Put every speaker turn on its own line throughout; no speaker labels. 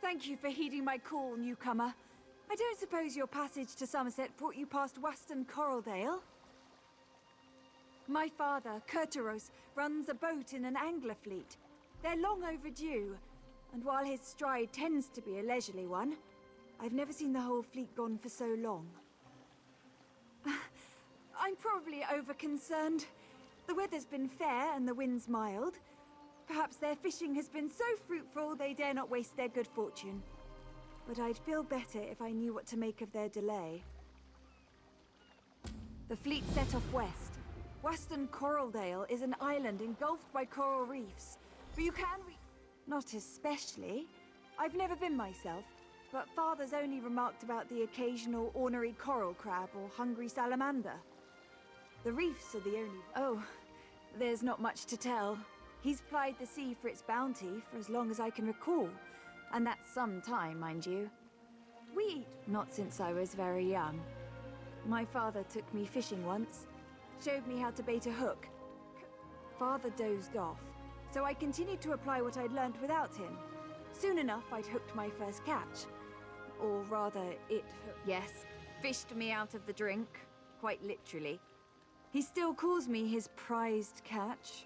Thank you for heeding my call, newcomer. I don't suppose your passage to Somerset brought you past Weston Coraldale? My father, Kurteros, runs a boat in an angler fleet. They're long overdue, and while his stride tends to be a leisurely one, I've never seen the whole fleet gone for so long. I'm probably over-concerned. The weather's been fair and the wind's mild. Perhaps their fishing has been so fruitful they dare not waste their good fortune. But I'd feel better if I knew what to make of their delay. The fleet set off west. Western Coraldale is an island engulfed by coral reefs, but you can not especially. I've never been myself, but Father's only remarked about the occasional ornery coral crab or hungry salamander. The reefs are the only... Oh, there's not much to tell. He's plied the sea for its bounty for as long as I can recall, and that's some time, mind you. We eat, not since I was very young. My father took me fishing once, showed me how to bait a hook. Father dozed off, so I continued to apply what I'd learnt without him. Soon enough, I'd hooked my first catch. Or rather, it... Yes, fished me out of the drink, quite literally. He still calls me his prized catch.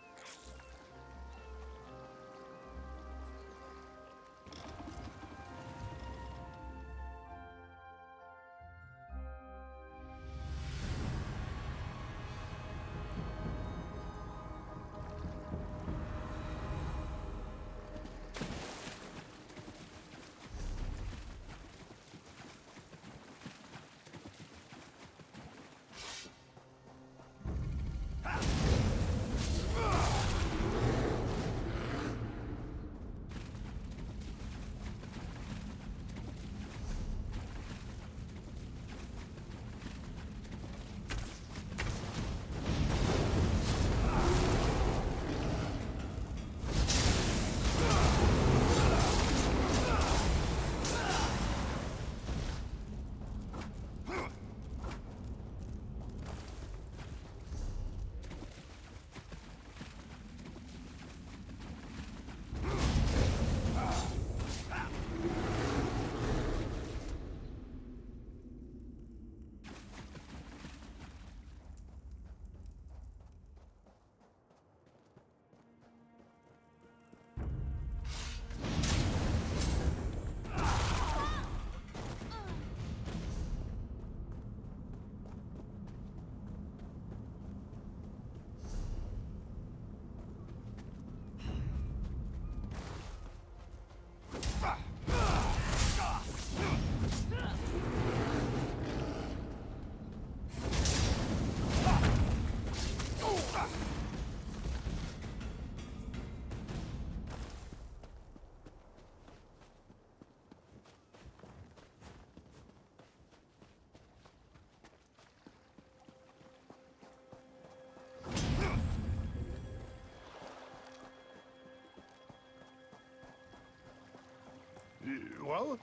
Well,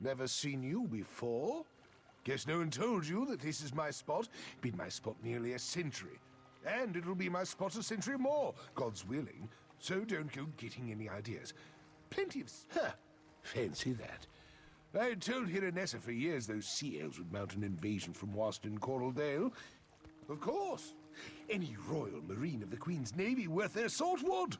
never seen you before. Guess no one told you that this is my spot. Been my spot nearly a century. And it'll be my spot a century more, God's willing. So don't go getting any ideas. Plenty of... fancy that. I had told Hiranessa for years those sea elves would mount an invasion from Weston Coraldale. Of course. Any Royal Marine of the Queen's Navy worth their salt would.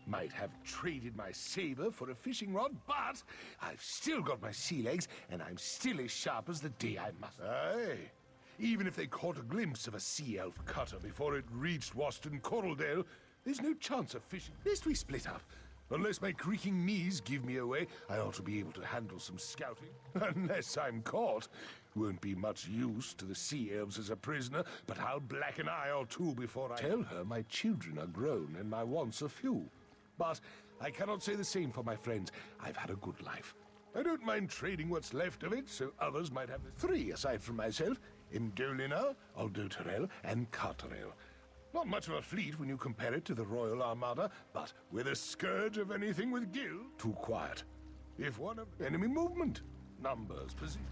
Might have traded my saber for a fishing rod, but I've still got my sea legs, and I'm still as sharp as the day I must. Aye. Even if they caught a glimpse of a sea elf cutter before it reached Weston Coraldale, There's no chance of fishing. Best we split up. Unless my creaking knees give me away, I ought to be able to handle some scouting. Unless I'm caught. Won't be much use to the sea elves as a prisoner, but I'll black an eye or two before I tell her my children are grown and my wants are few. But I cannot say the same for my friends. I've had a good life. I don't mind trading what's left of it, so others might have it. 3 aside from myself: Imdolina, Aldoterel, and Carterel. Not much of a fleet when you compare it to the Royal Armada, but with a scourge of anything with Gil, too quiet. If one of enemy movement, numbers, position.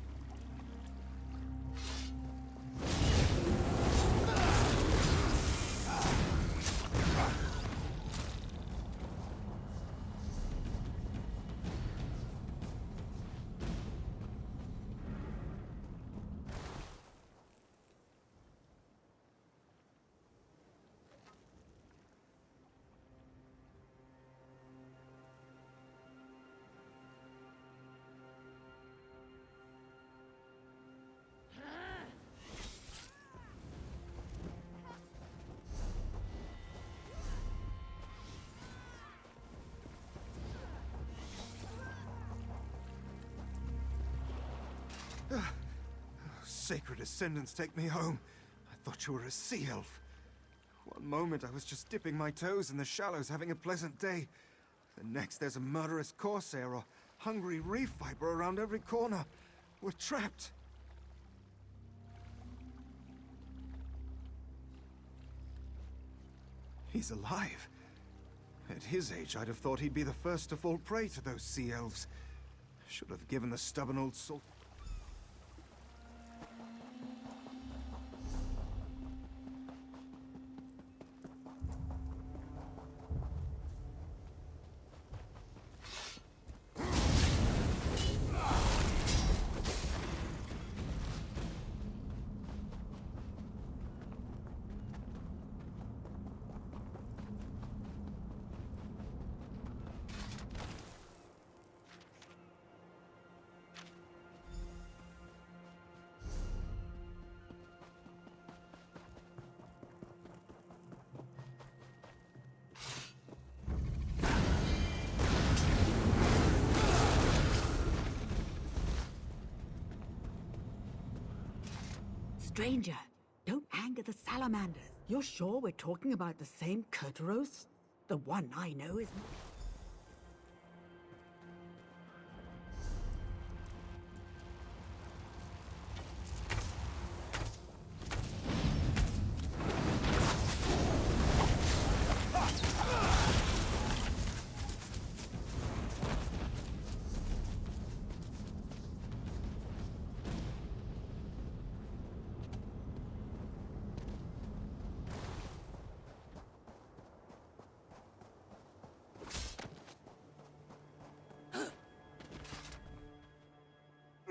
Sacred Ascendants, take me home. I thought you were a sea elf. One moment I was just dipping my toes in the shallows, having a pleasant day. The next there's a murderous corsair or hungry reef viper around every corner. We're trapped. He's alive. At his age, I'd have thought he'd be the first to fall prey to those sea elves. Should have given the stubborn old salt.
Stranger, don't anger the salamanders. You're sure we're talking about the same Kurtaros? The one I know is...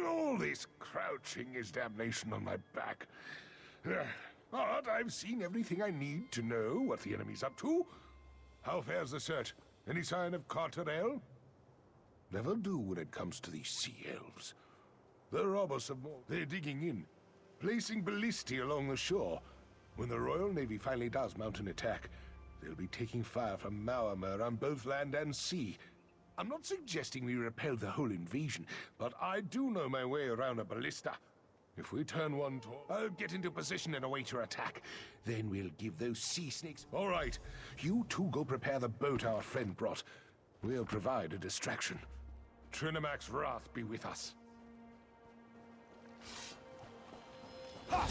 All this crouching is damnation on my back. But I've seen everything I need to know what the enemy's up to. How fares the search? Any sign of Carterel? Never do when it comes to these sea elves. The robbers have more. They're digging in, placing ballistae along the shore. When the Royal Navy finally does mount an attack, they'll be taking fire from Maormer on both land and sea. I'm not suggesting we repel the whole invasion, but I do know my way around a ballista. If we turn one toward, I'll get into position and await your attack. Then we'll give those sea snakes... All right, you two go prepare the boat our friend brought. We'll provide a distraction. Trinamac's wrath be with us. Ha!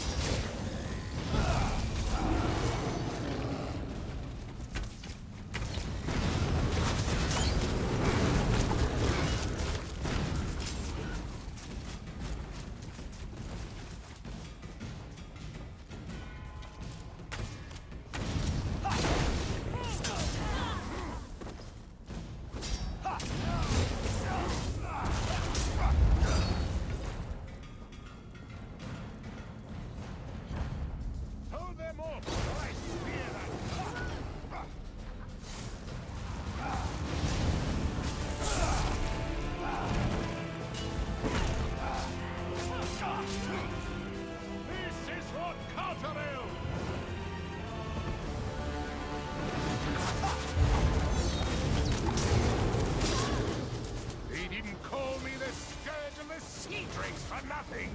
thing.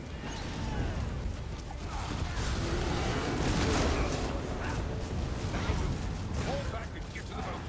Fall back and get to the boat.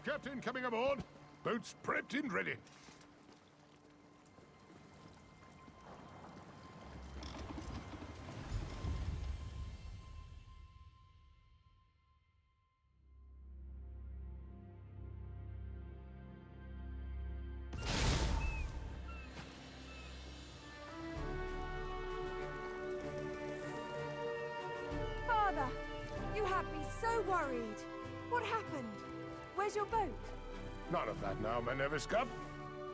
Captain coming aboard. Boats prepped and ready.
Father, you had me so worried. What happened? Where's your boat?
None of that now, my nervous cub.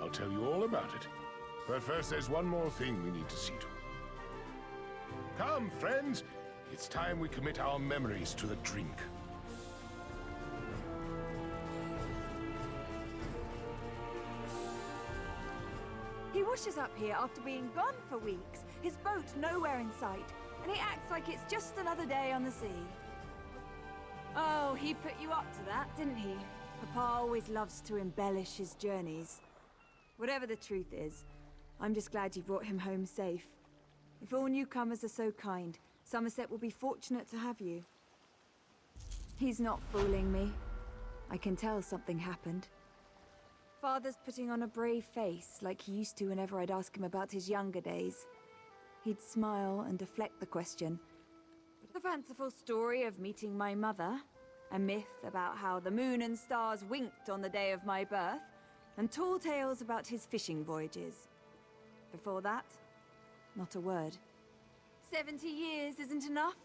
I'll tell you all about it. But first, there's one more thing we need to see to. Come, friends. It's time we commit our memories to the drink.
He washes up here after being gone for weeks. His boat nowhere in sight. And he acts like it's just another day on the sea. Oh, he put you up to that, didn't he? Papa always loves to embellish his journeys. Whatever the truth is, I'm just glad you brought him home safe. If all newcomers are so kind, Somerset will be fortunate to have you. He's not fooling me. I can tell something happened. Father's putting on a brave face, like he used to whenever I'd ask him about his younger days. He'd smile and deflect the question. The fanciful story of meeting my mother, a myth about how the moon and stars winked on the day of my birth, and tall tales about his fishing voyages. Before that, not a word. 70 years isn't enough.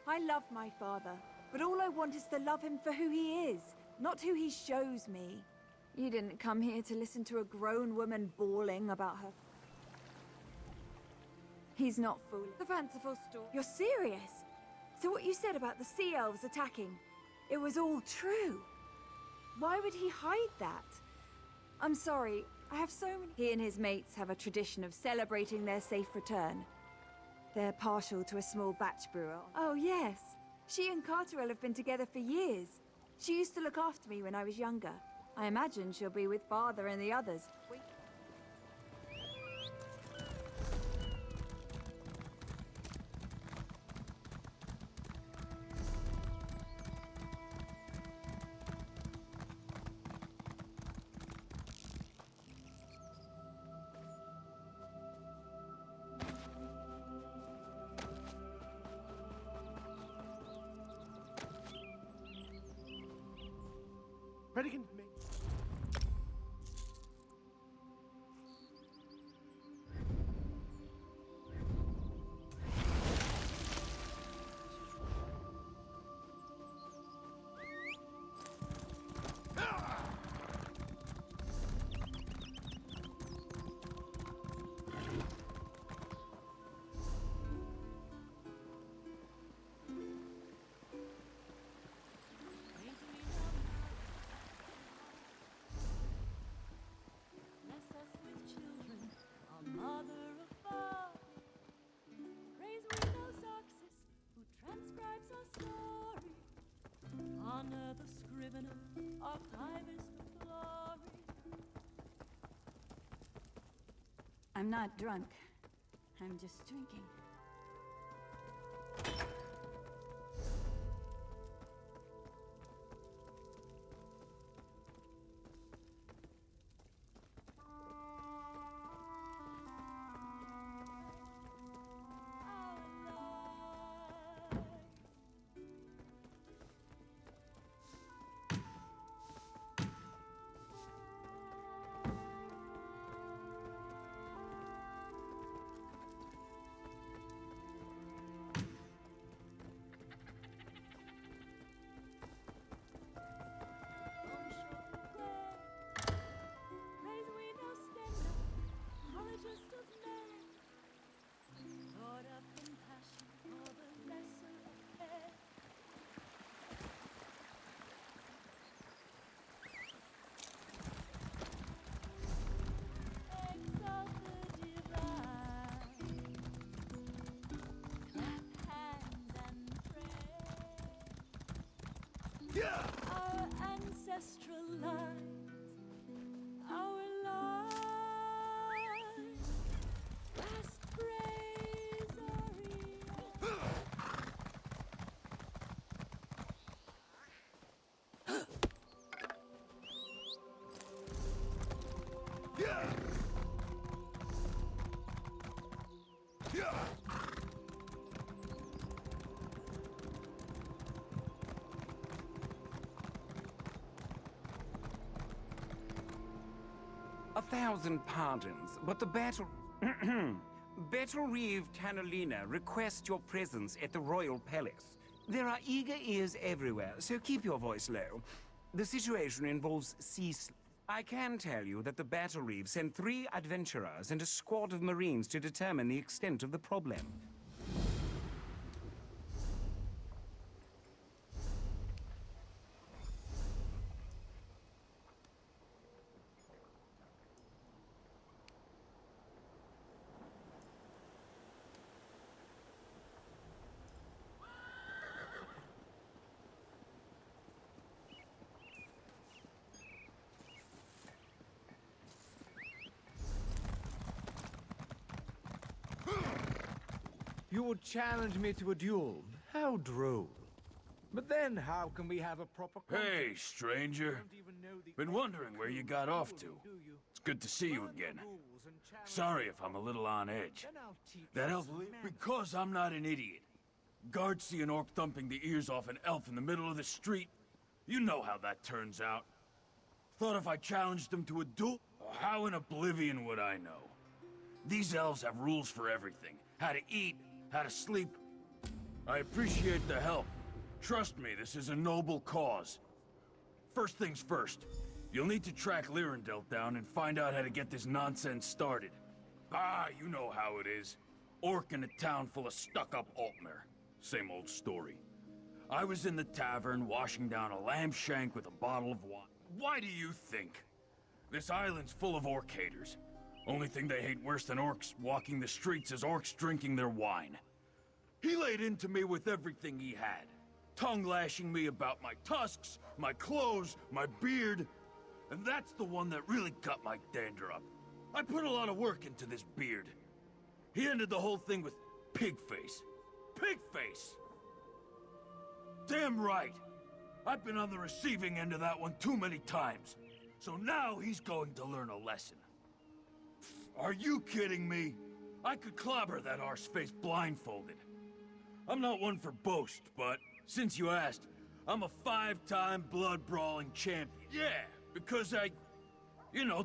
I love my father, but all I want is to love him for who he is, not who he shows me. You didn't come here to listen to a grown woman bawling about her... He's not fooling. The fanciful story. You're serious? So what you said about the sea elves attacking, it was all true? Why would he hide that? I'm sorry, I have so many... He and his mates have a tradition of celebrating their safe return. They're partial to a small batch brewer. Oh yes, she and Carterell have been together for years. She used to look after me when I was younger. I imagine she'll be with Father and the others.
Predicant me.
Honor the scrivener, archivist of glory.
I'm not drunk. I'm just drinking.
Our ancestral lines, our lives, past praise
A thousand pardons, but the battle... Battle Reeve Tanalina requests your presence at the Royal Palace. There are eager ears everywhere, so keep your voice low. The situation involves I can tell you that the Battle Reeve sent 3 adventurers and a squad of Marines to determine the extent of the problem.
You would challenge me to a duel. How droll. But then how can we have a proper
Hey, stranger. Been wondering where you got off to. It's good to see you again. Sorry if I'm a little on edge. That elf... Because I'm not an idiot. Guards see an orc thumping the ears off an elf in the middle of the street. You know how that turns out. Thought if I challenged them to a duel, how in oblivion would I know? These elves have rules for everything. How to eat, how to sleep. I appreciate the help. Trust me, this is a noble cause. First things first, you'll need to track Lyrandel down and find out how to get this nonsense started. Ah, you know how it is. Orc in a town full of stuck-up Altmer. Same old story. I was in the tavern washing down a lamb shank with a bottle of wine. Why do you think? This island's full of orc haters. Only thing they hate worse than orcs walking the streets is orcs drinking their wine. He laid into me with everything he had. tongue-lashing me about my tusks, my clothes, my beard. And that's the one that really got my dander up. I put a lot of work into this beard. He ended the whole thing with pig face. Pig face! Damn right! I've been on the receiving end of that one too many times. So now he's going to learn a lesson. Are you kidding me? I could clobber that arseface blindfolded. I'm not one for boast, but since you asked, I'm a 5-time blood-brawling champion. Yeah, because I,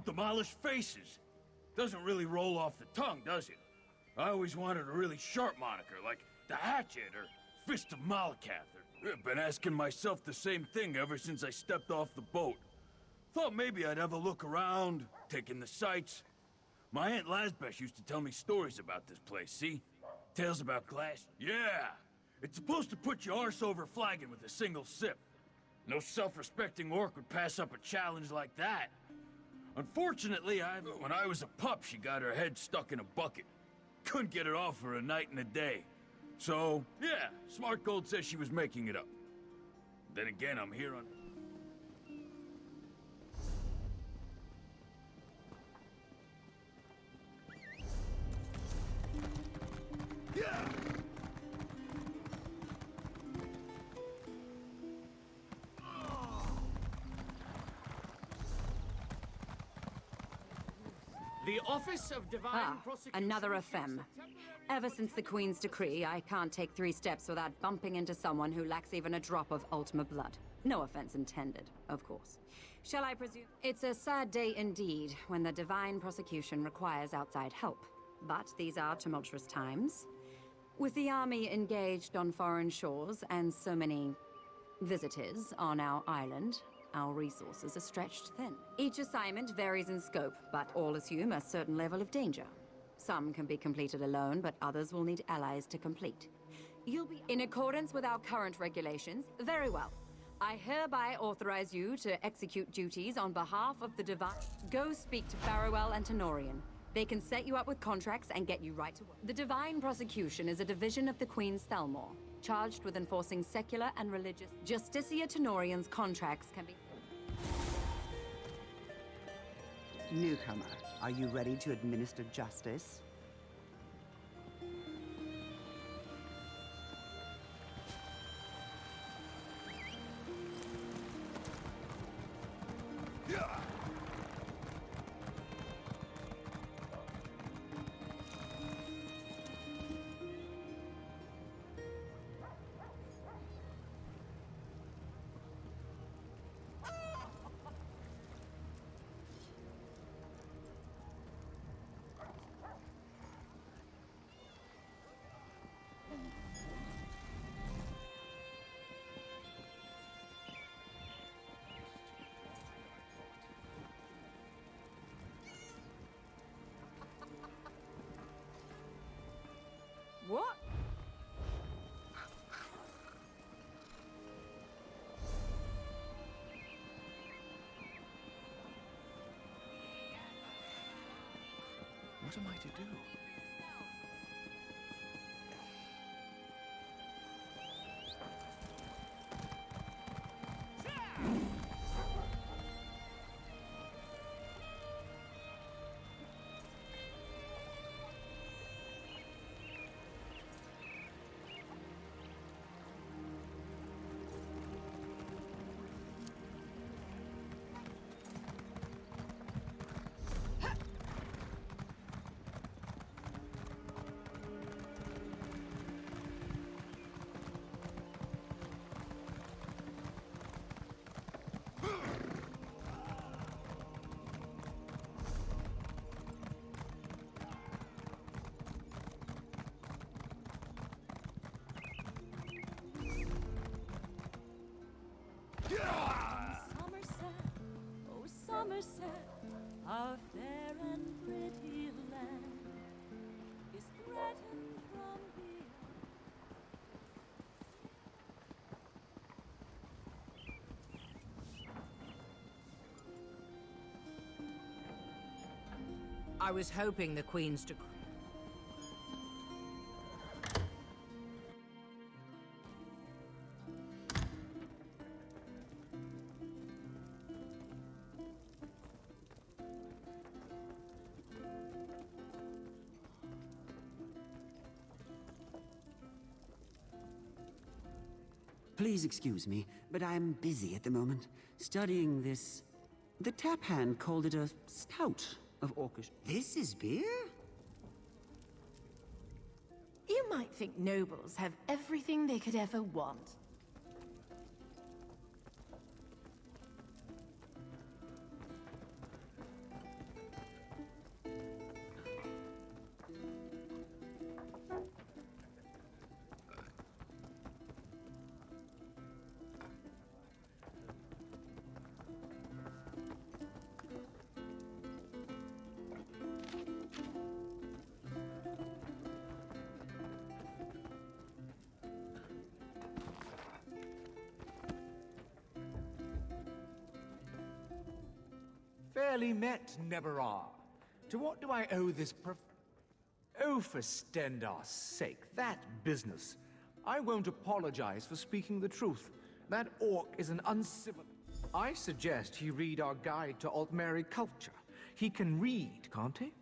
demolish faces. Doesn't really roll off the tongue, does it? I always wanted a really sharp moniker, like the Hatchet or Fist of Malakath. I've been asking myself the same thing ever since I stepped off the boat. Thought maybe I'd have a look around, take in the sights. My Aunt Lazbesh used to tell me stories about this place, see? Tales about glass. Yeah! It's supposed to put your arse over flagging with a single sip. No self-respecting orc would pass up a challenge like that. Unfortunately, when I was a pup, she got her head stuck in a bucket. Couldn't get it off for a night and a day. So, yeah, Smart Gold says she was making it up. Then again, I'm here on... Yeah!
The Office of Divine Prosecution...
another ephem. Ever since the Queen's decree, I can't take 3 steps without bumping into someone who lacks even a drop of Ultima blood. No offense intended, of course. Shall I presume? It's a sad day indeed when the Divine Prosecution requires outside help. But these are tumultuous times. With the army engaged on foreign shores and so many visitors on our island, our resources are stretched thin. Each assignment varies in scope, but all assume a certain level of danger. Some can be completed alone, but others will need allies to complete. You'll be in accordance with our current regulations. Very well. I hereby authorize you to execute duties on behalf of the Divine... Go speak to Farewell and Tenorian. They can set you up with contracts and get you right to work. The Divine Prosecution is a division of the Queen's Thelmore, charged with enforcing secular and religious... Justicia Tenorian's contracts can be...
Newcomer, are you ready to administer justice?
What?
What am I to do?
Somerset, oh Somerset, our fair and pretty land is threatened from beyond.
I was hoping the Queen's decree...
Please excuse me, but I'm busy at the moment, studying this... The tap hand called it a stout of orcish. This is beer?
You might think nobles have everything they could ever want.
Fairly met, Neberar. To what do I owe this Oh, for Stendar's sake, that business. I won't apologize for speaking the truth. That orc is an uncivil... I suggest he read our guide to Altmeri culture. He can read, can't he?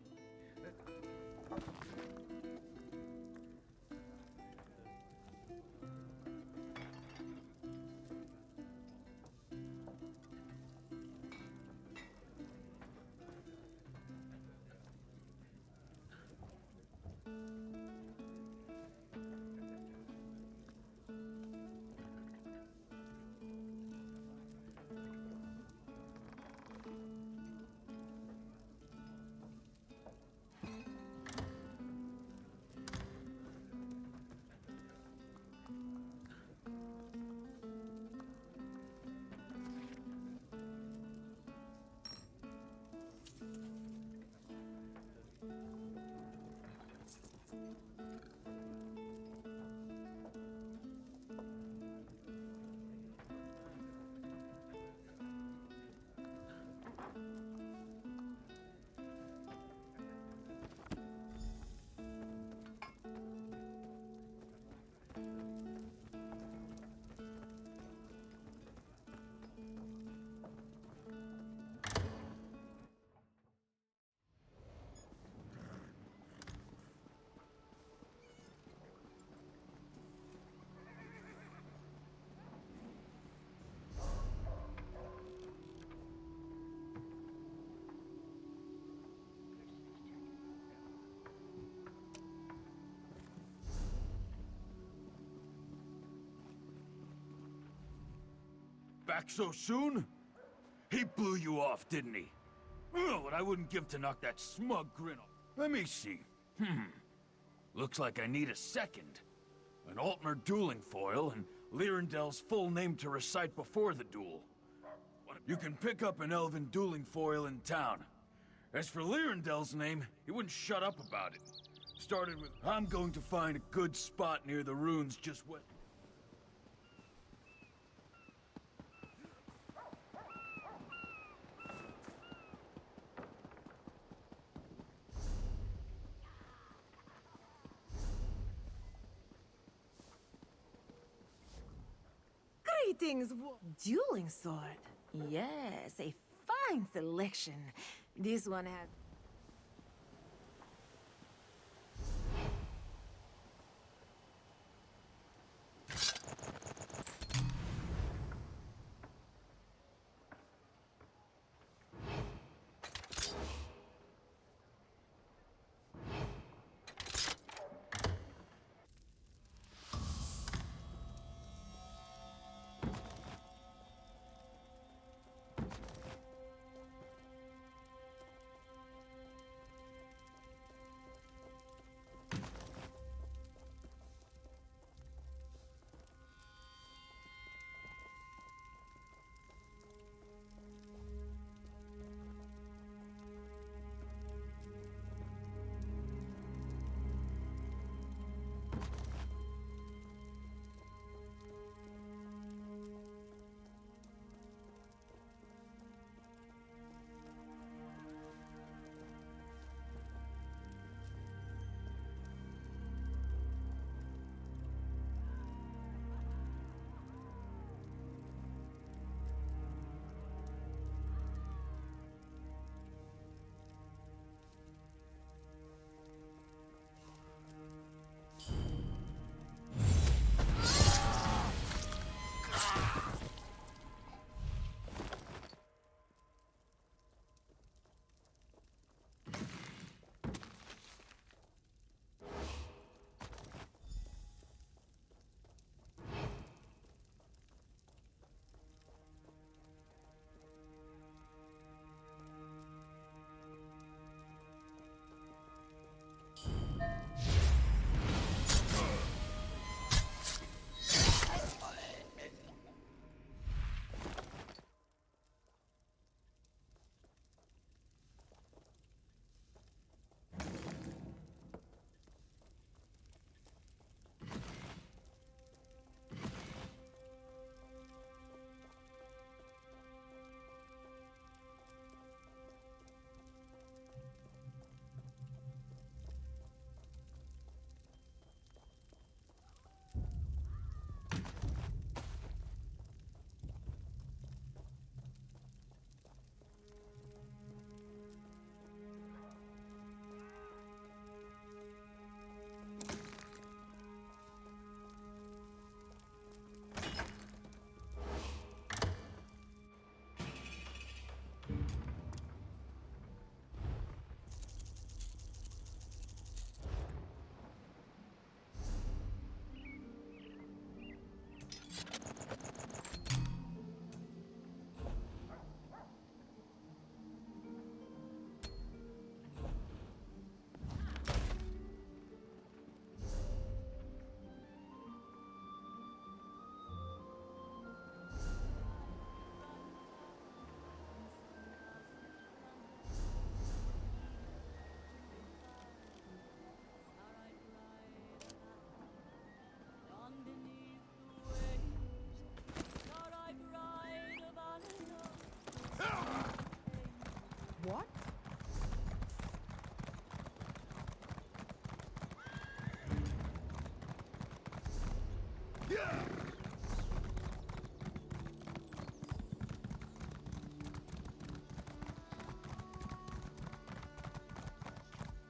Back so soon? He blew you off, didn't he? Oh, what I wouldn't give to knock that smug grin off. Let me see. Looks like I need a second. An Altmer dueling foil and Lyrandel's full name to recite before the duel. You can pick up an elven dueling foil in town. As for Lyrandel's name, he wouldn't shut up about it. Started with, I'm going to find a good spot near the ruins just what...
Greetings, dueling sword. Yes, a fine selection. This one has...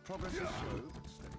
Progress is slow, but steady.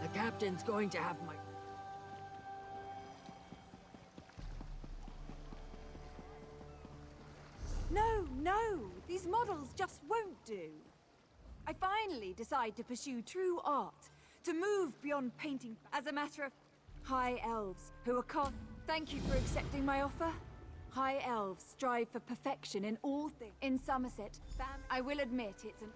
The captain's going to have my...
No, these models just won't do. I finally decide to pursue true art, to move beyond painting as a matter of high elves who are Thank you for accepting my offer. High elves strive for perfection in all things. In Somerset, I will admit it's an...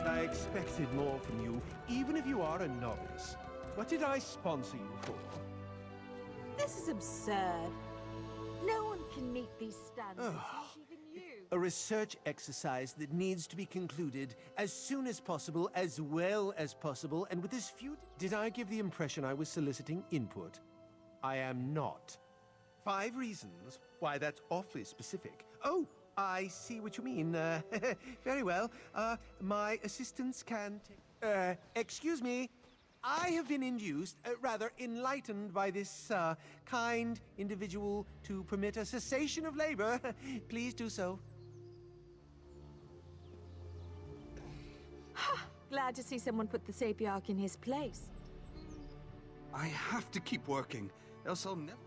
I expected more from you, even if you are a novice. What did I sponsor you for?
This is absurd. No one can meet these standards, not even you.
A research exercise that needs to be concluded as soon as possible, as well as possible, and with as few... Did I give the impression I was soliciting input? I am not. 5 reasons why that's awfully specific. Oh, I see what you mean. Very well. My assistants can take... excuse me. I have been induced, rather enlightened by this, kind individual to permit a cessation of labor. Please do so.
Glad to see someone put the Sapiarch in his place.
I have to keep working, else I'll never...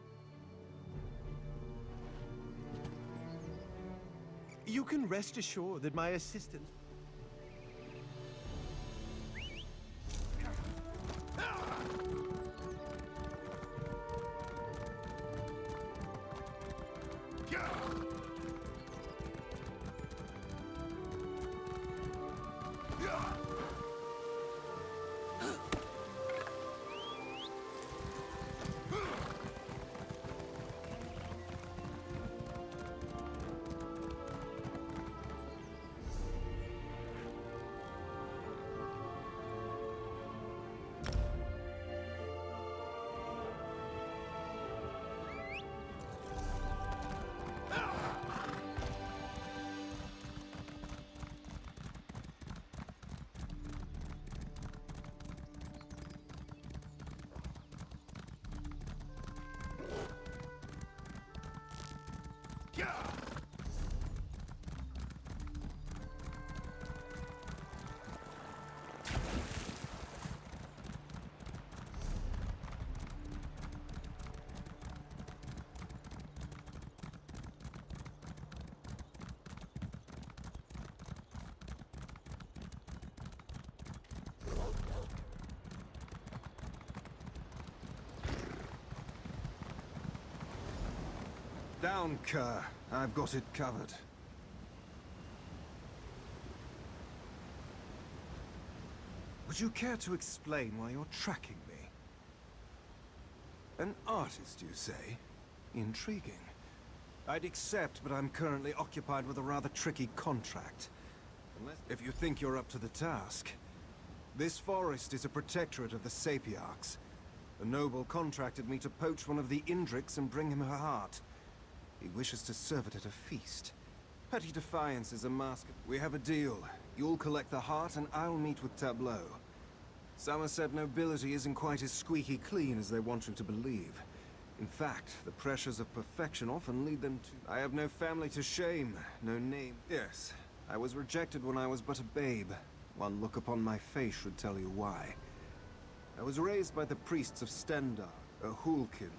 You can rest assured that my assistant...
down, Kerr. I've got it covered. Would you care to explain why you're tracking me? An artist, you say? Intriguing. I'd accept, but I'm currently occupied with a rather tricky contract. If you think you're up to the task. This forest is a protectorate of the Sapiarchs. A noble contracted me to poach one of the Indrics and bring him her heart. He wishes to serve it at a feast. Petty defiance is a mask. We have a deal. You'll collect the heart and I'll meet with Tableau. Somerset nobility isn't quite as squeaky clean as they want you to believe. In fact, the pressures of perfection often lead them to... I have no family to shame, no name. Yes, I was rejected when I was but a babe. One look upon my face should tell you why. I was raised by the priests of Stendar, a Hulkin.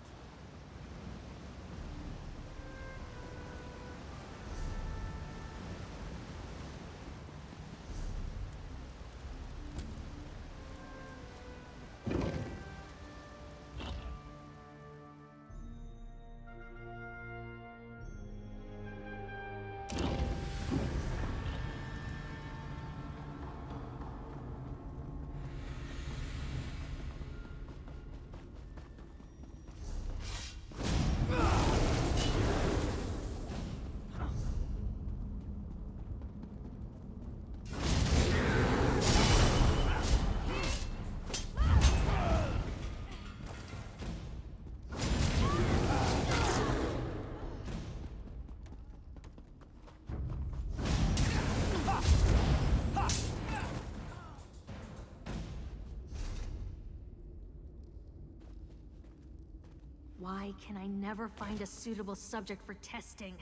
Why can I never find a suitable subject for testing?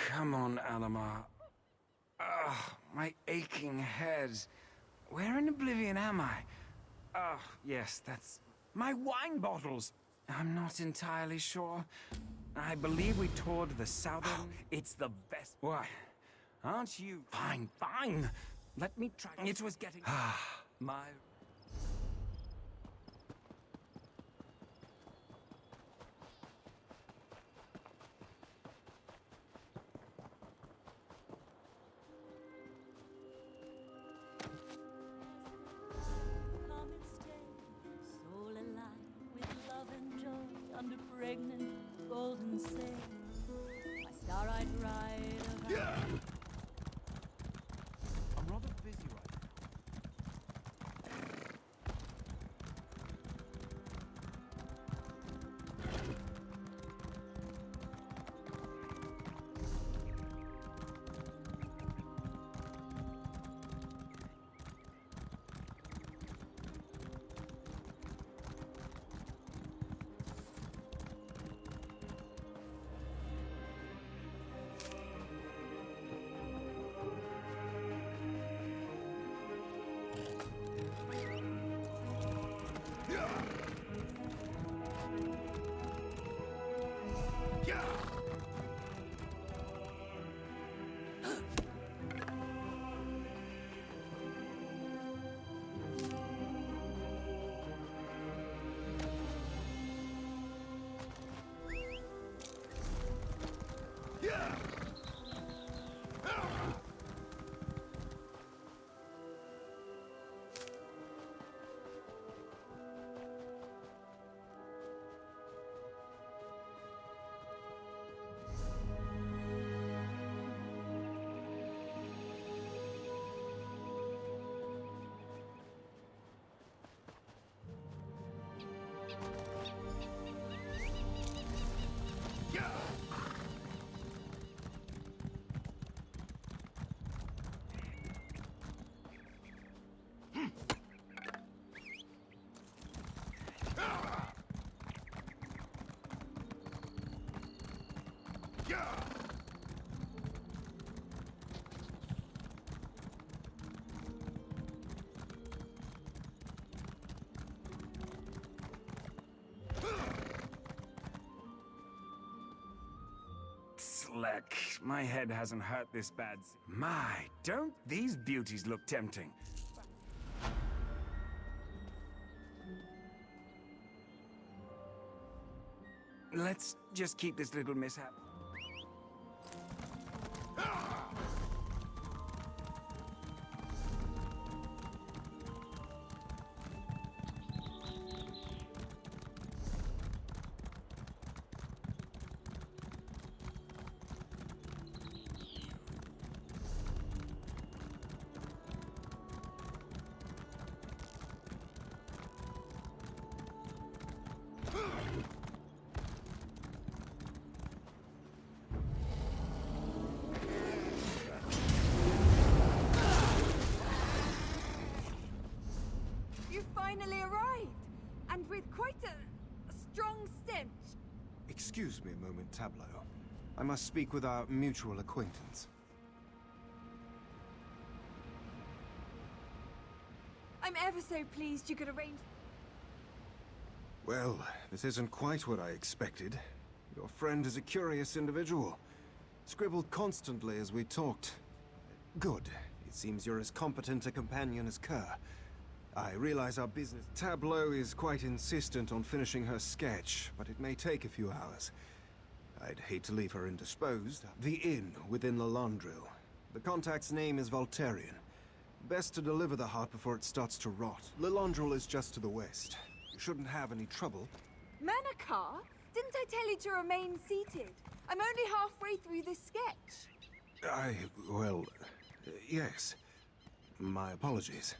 come on, Alamar. Ah, my aching head. Where in Oblivion am I? Ah, yes, that's... My wine bottles! I'm not entirely sure. I believe we toured the southern... It's the best... Why? Aren't you... Fine, fine! Let me try... It was getting... my...
Come and stay, soul alive with love and joy under pregnant golden sail. My star-eyed ride of
I'm rather busy right now.
Slack. My head hasn't hurt this bad. My, don't these beauties look tempting? Let's just keep this little mishap.
You finally arrived, and with quite a strong stench.
Excuse me a moment, Tableau. I must speak with our mutual acquaintance.
I'm ever so pleased you could arrange.
Well, this isn't quite what I expected. Your friend is a curious individual. Scribbled constantly as we talked. Good. It seems you're as competent a companion as Kerr. I realize our business Tableau is quite insistent on finishing her sketch, but it may take a few hours. I'd hate to leave her indisposed. The inn within Lalandril. The contact's name is Voltarian. Best to deliver the heart before it starts to rot. Lalandril is just to the west. You shouldn't have any trouble.
Manakar? Didn't I tell you to remain seated? I'm only halfway through this sketch.
Well, yes. My apologies.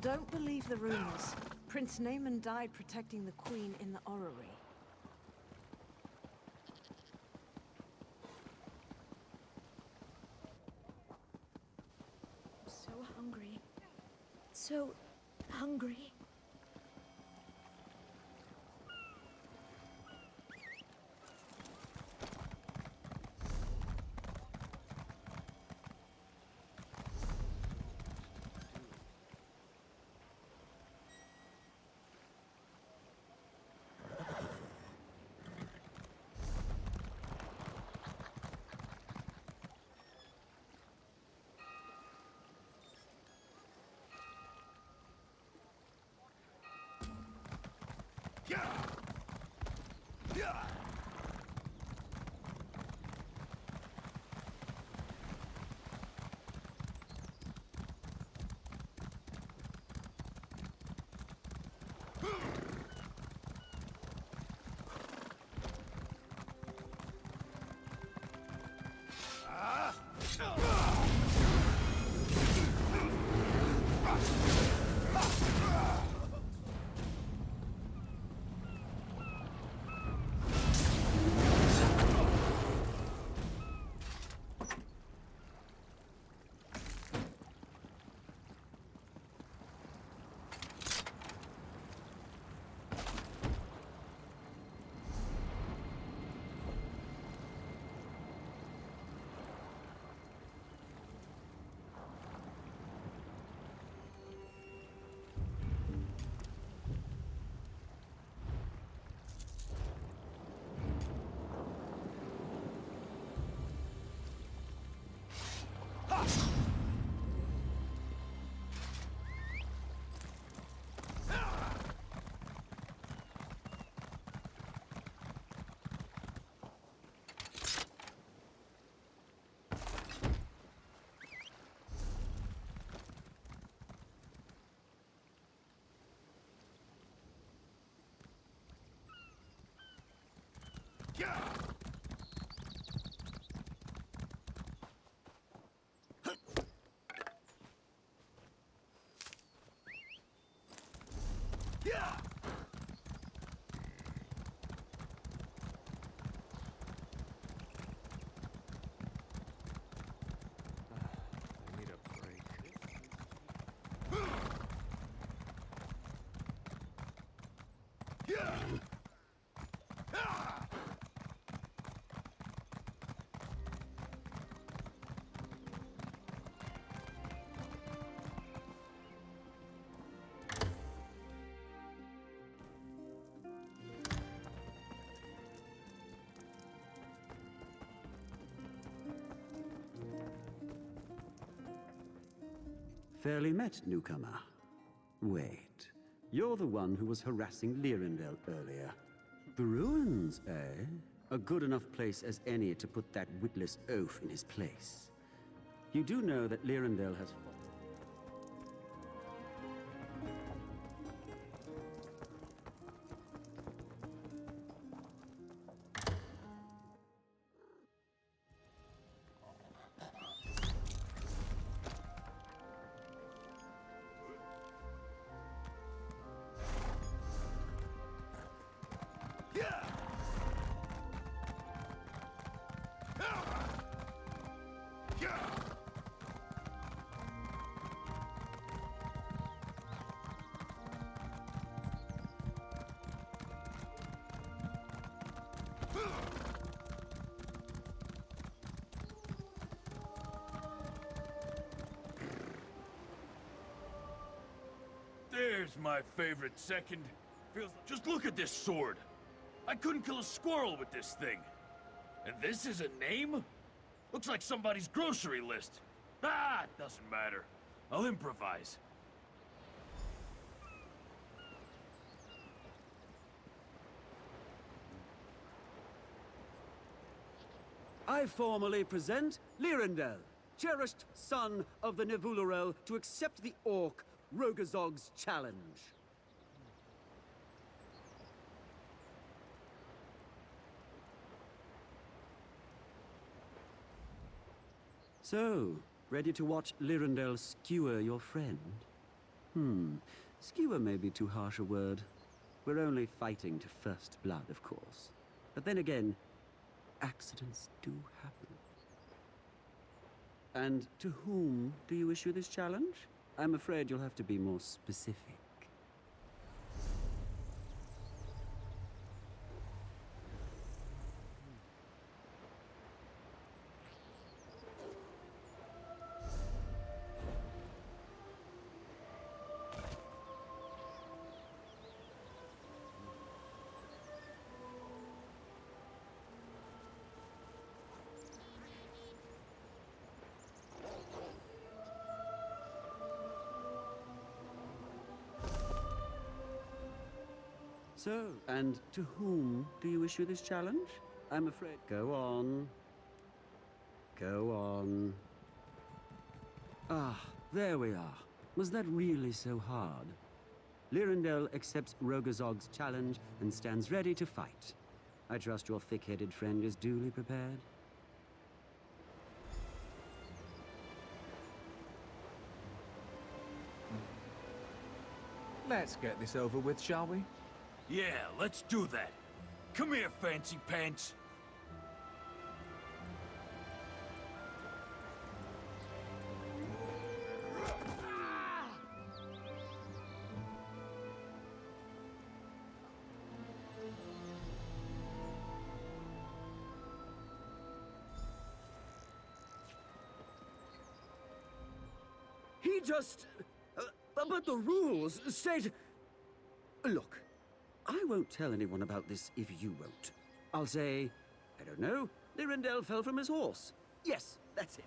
Don't believe the rumors. Prince Naaman died protecting the queen in the orrery.
I'm so hungry. So hungry.
Fairly met, newcomer. Wait, you're the one who was harassing Lyrindel earlier. The ruins, eh? A good enough place as any to put that witless oaf in his place. You do know that Lyrindel has...
There's my favorite second. Just look at this sword. I couldn't kill a squirrel with this thing. And this is a name? Looks like somebody's grocery list. Ah, it doesn't matter. I'll improvise.
I formally present Lyrindel, cherished son of the Nevulurel, to accept the Orc Rogazog's challenge. So, ready to watch Lyrindel skewer your friend? Skewer may be too harsh a word. We're only fighting to first blood, of course. But then again, accidents do happen. And to whom do you issue this challenge? I'm afraid you'll have to be more specific. So, and to whom do you issue this challenge? I'm afraid... Go on. Go on. Ah, there we are. Was that really so hard? Lyrindel accepts Rogazog's challenge and stands ready to fight. I trust your thick-headed friend is duly prepared.
Let's get this over with, shall we?
Yeah, let's do that. Come here, fancy pants.
He just... but the rules state... Look, I won't tell anyone about this if you won't. I'll say, I don't know, Lyrindel fell from his horse. Yes, that's it.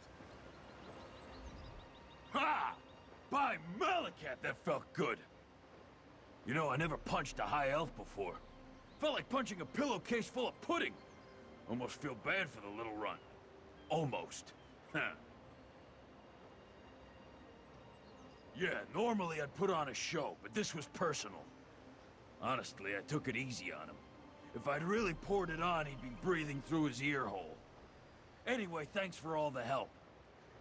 Ha! By Malakat, that felt good. You know, I never punched a high elf before. Felt like punching a pillowcase full of pudding. Almost feel bad for the little runt. Almost. Yeah, normally I'd put on a show, but this was personal. Honestly, I took it easy on him. If I'd really poured it on, he'd be breathing through his ear hole. Anyway, thanks for all the help.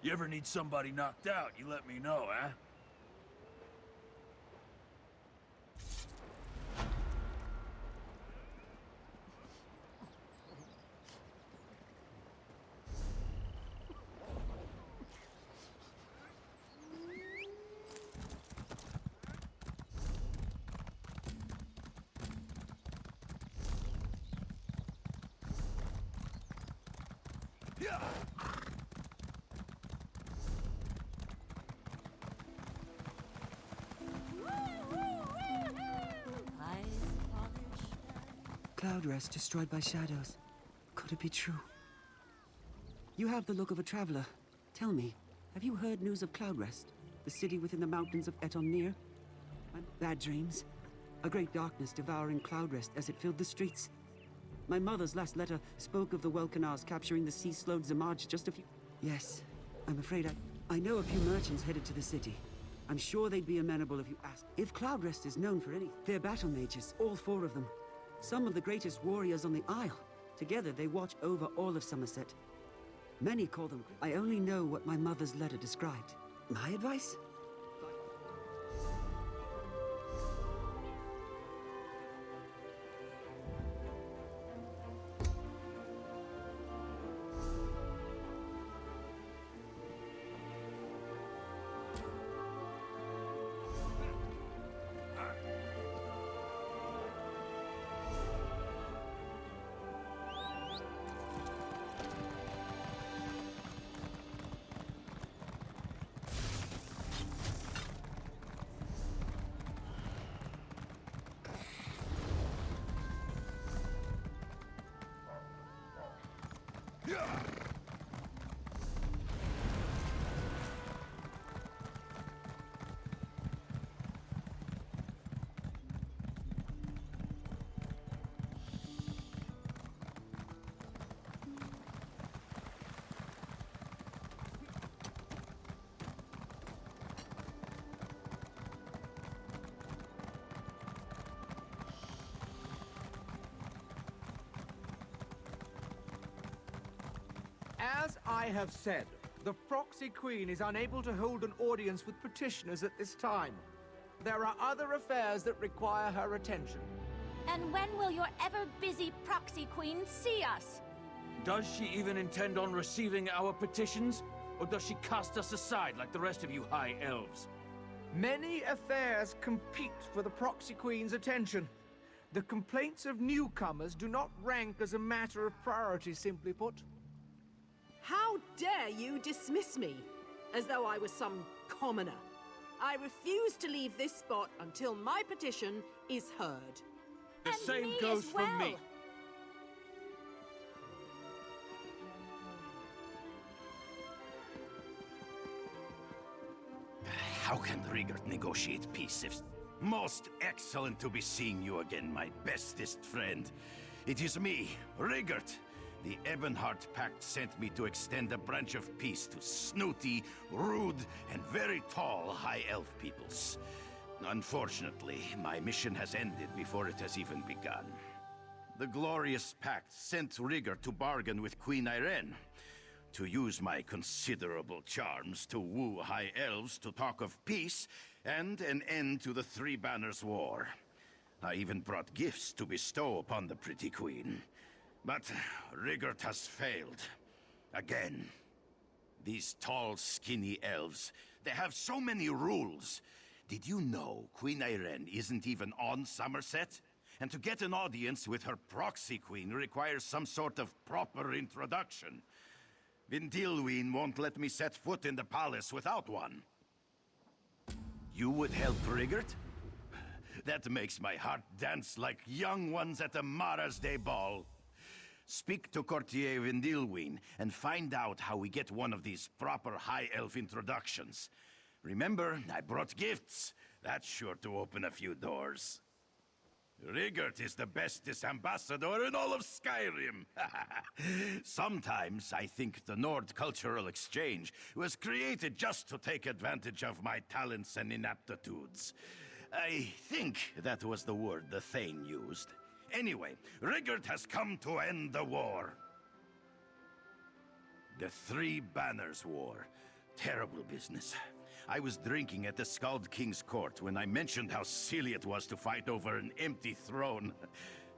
You ever need somebody knocked out, you let me know, eh?
Cloud rest destroyed by shadows. Could it be true? You have the look of a traveler. Tell me, have you heard news of Cloud Rest, the city within the mountains of Etonir? Bad dreams. A great darkness devouring Cloud Rest as it filled the streets. My mother's last letter spoke of the Welkanars capturing the sea-slowed Zamaj just a few... Yes, I'm afraid I know a few merchants headed to the city. I'm sure they'd be amenable if you asked. If Cloud Rest is known for anything, they're battle mages, all four of them. Some of the greatest warriors on the Isle. Together, they watch over all of Somerset. Many call them... I only know what my mother's letter described. My advice?
As I have said, the proxy queen is unable to hold an audience with petitioners at this time. There are other affairs that require her attention.
And when will your ever-busy proxy queen see us?
Does she even intend on receiving our petitions? Or does she cast us aside like the rest of you high elves?
Many affairs compete for the proxy queen's attention. The complaints of newcomers do not rank as a matter of priority, simply put.
How dare you dismiss me, as though I was some commoner? I refuse to leave this spot until my petition is heard.
The same goes for me.
How can Rigert negotiate peace if... Most excellent to be seeing you again, my bestest friend. It is me, Rigert. The Ebonheart Pact sent me to extend a branch of peace to snooty, rude, and very tall High Elf peoples. Unfortunately, my mission has ended before it has even begun. The glorious Pact sent Rigert to bargain with Queen Irene, to use my considerable charms to woo High Elves to talk of peace and an end to the Three Banners War. I even brought gifts to bestow upon the pretty queen. But Rigert has failed. Again. These tall, skinny elves, they have so many rules. Did you know Queen Irene isn't even on Somerset? And to get an audience with her proxy queen requires some sort of proper introduction. Vindilween won't let me set foot in the palace without one. You would help Rigert? That makes my heart dance like young ones at a Mara's Day ball. Speak to Courtier Vindilween and find out how we get one of these proper High Elf introductions. Remember, I brought gifts. That's sure to open a few doors. Rigert is the bestest ambassador in all of Skyrim. Sometimes I think the Nord Cultural Exchange was created just to take advantage of my talents and inaptitudes. I think that was the word the Thane used. Anyway, Rigert has come to end the war. The Three Banners War. Terrible business. I was drinking at the Skald King's court when I mentioned how silly it was to fight over an empty throne.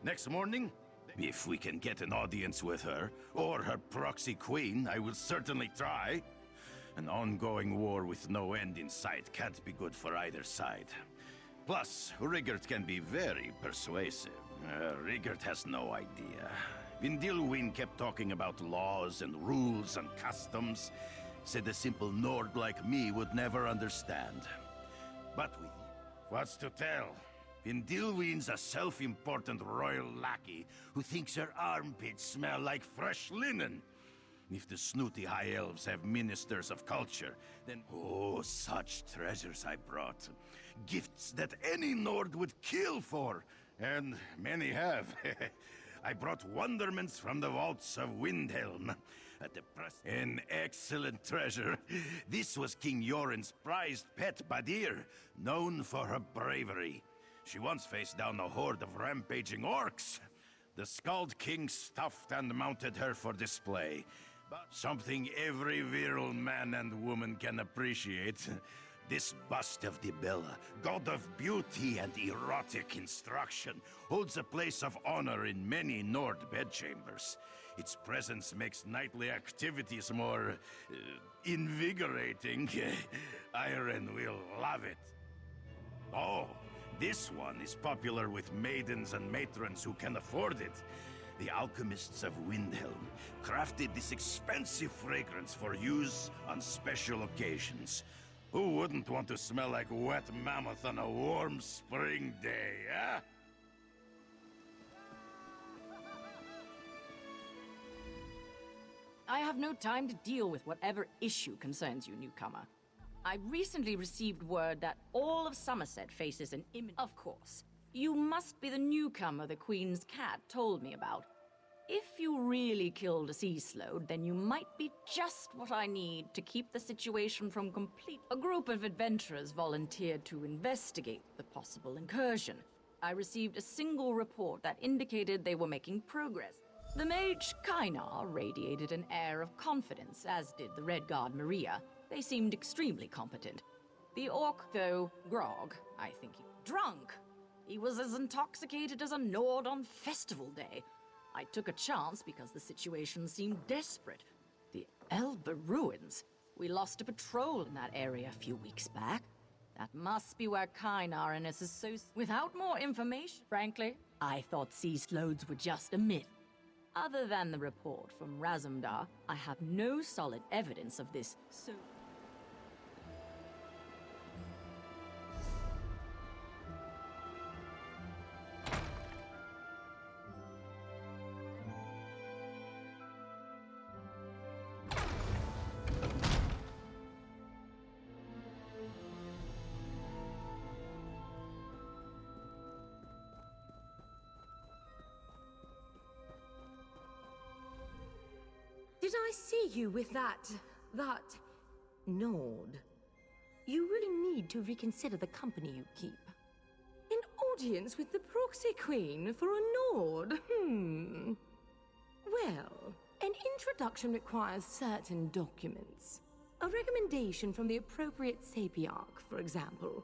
Next morning, if we can get an audience with her, or her proxy queen, I will certainly try. An ongoing war with no end in sight can't be good for either side. Plus, Rigert can be very persuasive. Rigert has no idea. Vindilwyn kept talking about laws and rules and customs. Said a simple Nord like me would never understand. But with what's to tell? Vindilwyn's a self-important royal lackey who thinks her armpits smell like fresh linen. If the snooty High Elves have ministers of culture, then oh, such treasures I brought. Gifts that any Nord would kill for, and many have. I brought wonderments from the vaults of Windhelm. At the press, an excellent treasure. This was King Yoren's prized pet Badir, known for her bravery. She once faced down a horde of rampaging orcs. The Skald King stuffed and mounted her for display. But something every virile man and woman can appreciate. This bust of Dibella, god of beauty and erotic instruction, holds a place of honor in many Nord bedchambers. Its presence makes nightly activities more invigorating. Irene will love it. Oh, this one is popular with maidens and matrons who can afford it. The alchemists of Windhelm crafted this expensive fragrance for use on special occasions. Who wouldn't want to smell like wet mammoth on a warm spring day, eh?
I have no time to deal with whatever issue concerns you, newcomer. I recently received word that all of Somerset faces an imminent... Of course. You must be the newcomer the Queen's cat told me about. If you really killed a sea sload, then you might be just what I need to keep the situation from complete... A group of adventurers volunteered to investigate the possible incursion. I received a single report that indicated they were making progress. The mage Kainar radiated an air of confidence, as did the Red Guard Maria. They seemed extremely competent. The orc, though, Grog, I think he... drunk! He was as intoxicated as a Nord on festival day. I took a chance because the situation seemed desperate. The Elba ruins. We lost a patrol in that area a few weeks back. That must be where Kynar and his associates... Without more information, frankly, I thought sea slodes were just a myth. Other than the report from Razumdar, I have no solid evidence of this, so...
Did I see you with that Nord? You really need to reconsider the company you keep. An audience with the proxy queen for a Nord? Well, an introduction requires certain documents. A recommendation from the appropriate sapiarch, for example,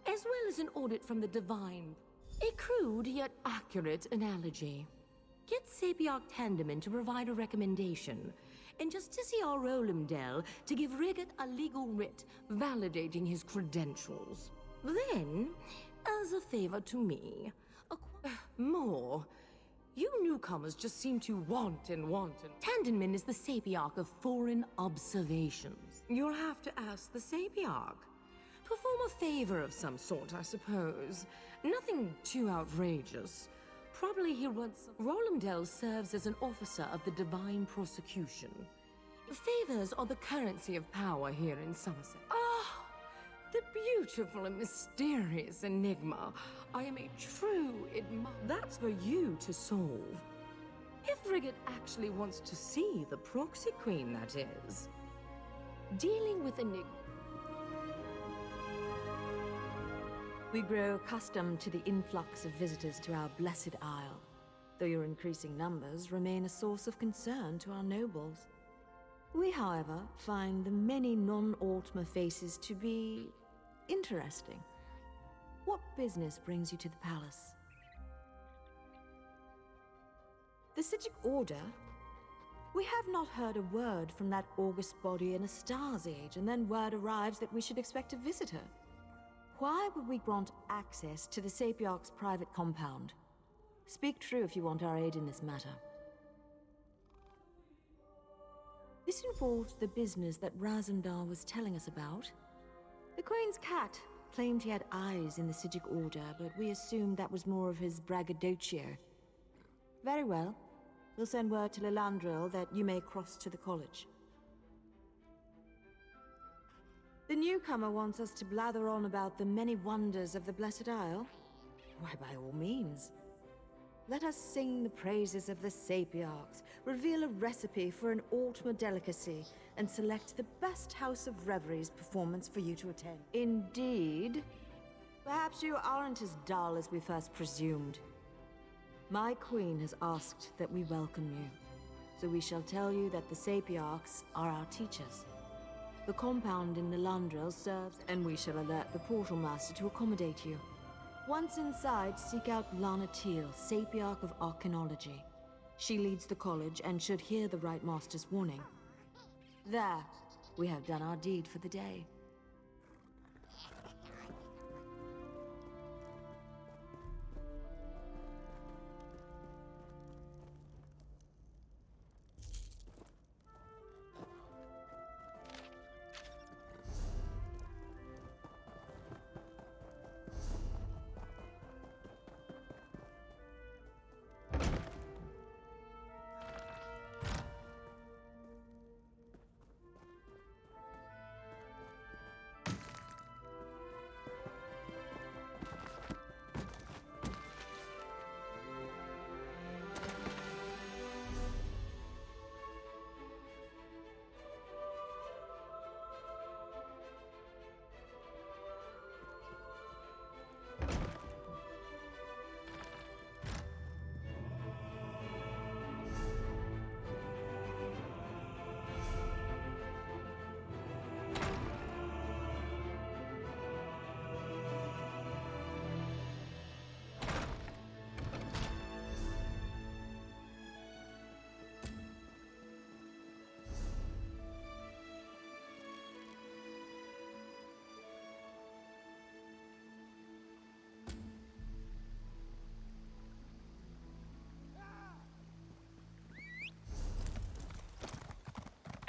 as well as an audit from the divine. A crude yet accurate analogy. Get Sapiarch Tandeman to provide a recommendation, and Justiciar Rolamdel to give Rigot a legal writ validating his credentials. Then, as a favor to me, more. You newcomers just seem to want and want. Tandeman is the Sapiarch of Foreign Observations. You'll have to ask the Sapiarch. Perform a favor of some sort, I suppose. Nothing too outrageous. Probably he runs... Rolamdel serves as an officer of the Divine Prosecution. Favors are the currency of power here in Somerset. Ah, the beautiful and mysterious enigma. I am a true admirer. That's for you to solve. If Rigot actually wants to see the proxy queen, that is. Dealing with enigma...
We grow accustomed to the influx of visitors to our blessed isle, though your increasing numbers remain a source of concern to our nobles. We, however, find the many non-Altmer faces to be interesting. What business brings you to the palace? The Sijic Order? We have not heard a word from that august body in a star's age, and then word arrives that we should expect a visitor. Why would we grant access to the Sapiarch's private compound? Speak true if you want our aid in this matter. This involved the business that Razumdar was telling us about. The Queen's cat claimed he had eyes in the Sijic Order, but we assumed that was more of his braggadocio. Very well. We'll send word to Lilandril that you may cross to the college. The newcomer wants us to blather on about the many wonders of the Blessed Isle? Why, by all means. Let us sing the praises of the Sapiarchs, reveal a recipe for an Altmer delicacy, and select the best House of Reveries performance for you to attend. Indeed. Perhaps you aren't as dull as we first presumed. My queen has asked that we welcome you, so we shall tell you that the Sapiarchs are our teachers. The compound in Lilandril serves, and we shall alert the Portal Master to accommodate you. Once inside, seek out Lana Teal, Sapiarch of Archaeology. She leads the college and should hear the Right Master's warning. There, we have done our deed for the day.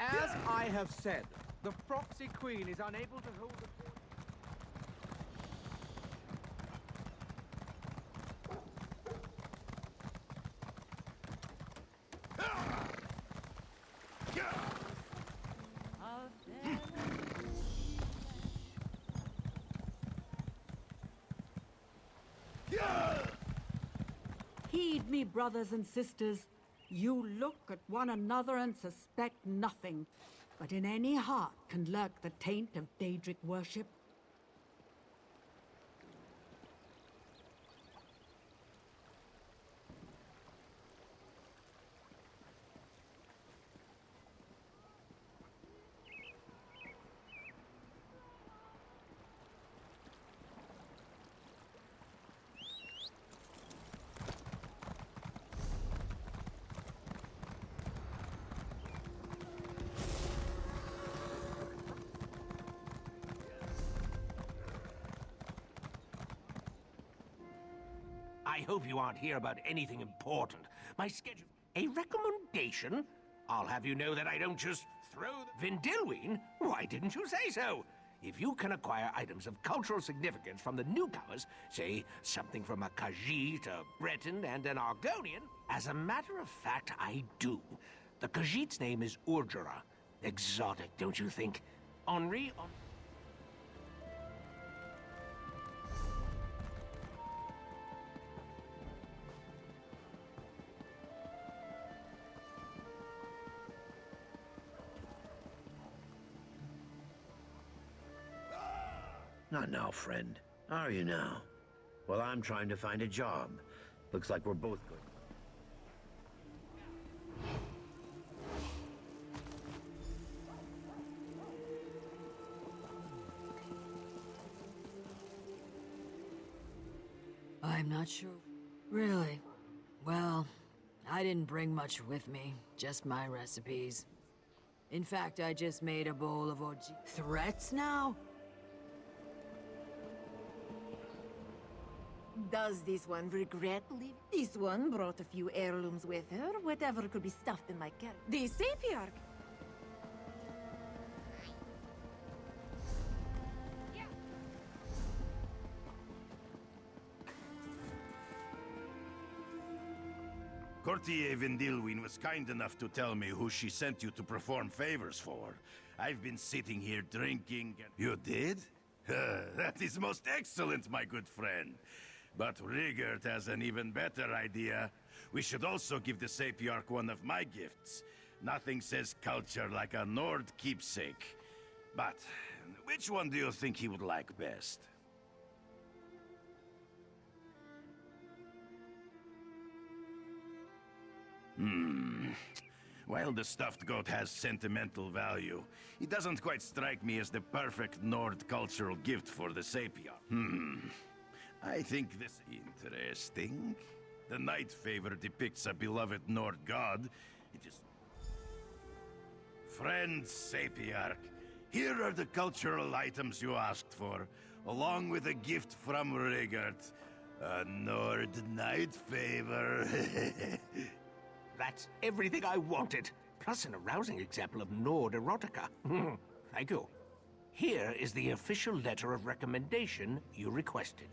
As I have said, the proxy queen is unable to hold the fort.
Heed me, brothers and sisters. You look at one another and suspect nothing, but in any heart can lurk the taint of Daedric worship.
I hope you aren't here about anything important. My schedule... A recommendation? I'll have you know that I don't just throw the... Vindilween? Why didn't you say so? If you can acquire items of cultural significance from the newcomers, say, something from a Khajiit, a Breton, and an Argonian... As a matter of fact, I do. The Khajiit's name is Urjara. Exotic, don't you think? Henri...
Not now, friend. Are you now? Well, I'm trying to find a job. Looks like we're both good.
I'm not sure. Really? Well, I didn't bring much with me. Just my recipes. In fact, I just made a bowl of Threats now?
Does this one regret leaving? This one brought a few heirlooms with her, whatever could be stuffed in my carriage. The Sapiarch!
Courtier Vindilween was kind enough to tell me who she sent you to perform favors for. I've been sitting here drinking and... You did? That is most excellent, my good friend. But Rigert has an even better idea. We should also give the Sapiarch one of my gifts. Nothing says culture like a Nord keepsake. But which one do you think he would like best? While the stuffed goat has sentimental value, it doesn't quite strike me as the perfect Nord cultural gift for the Sapiarch. I think this interesting. The Night Favor depicts a beloved Nord god. It is... Friend Sapiarch, here are the cultural items you asked for, along with a gift from Rigert. A Nord Night Favor.
That's everything I wanted, plus an arousing example of Nord erotica. Thank you. Here is the official letter of recommendation you requested.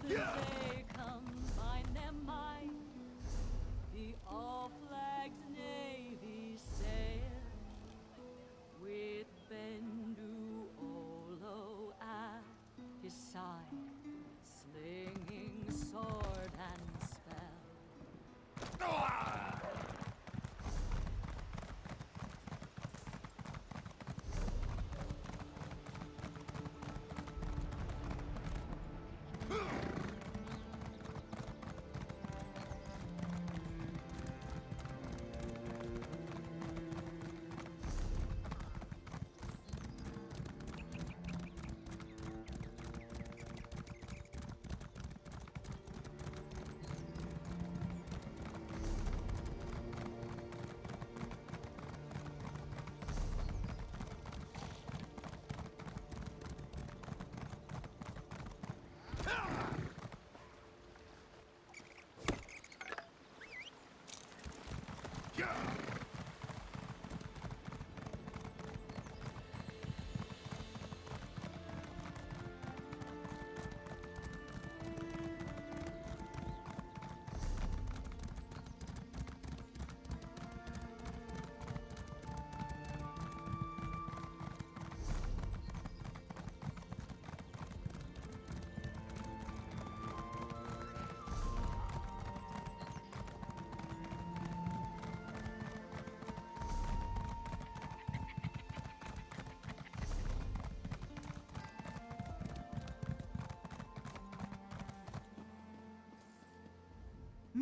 Together they combine their might. The all-flagged navy sail with Bendu Olo at his side, slinging sword and spell.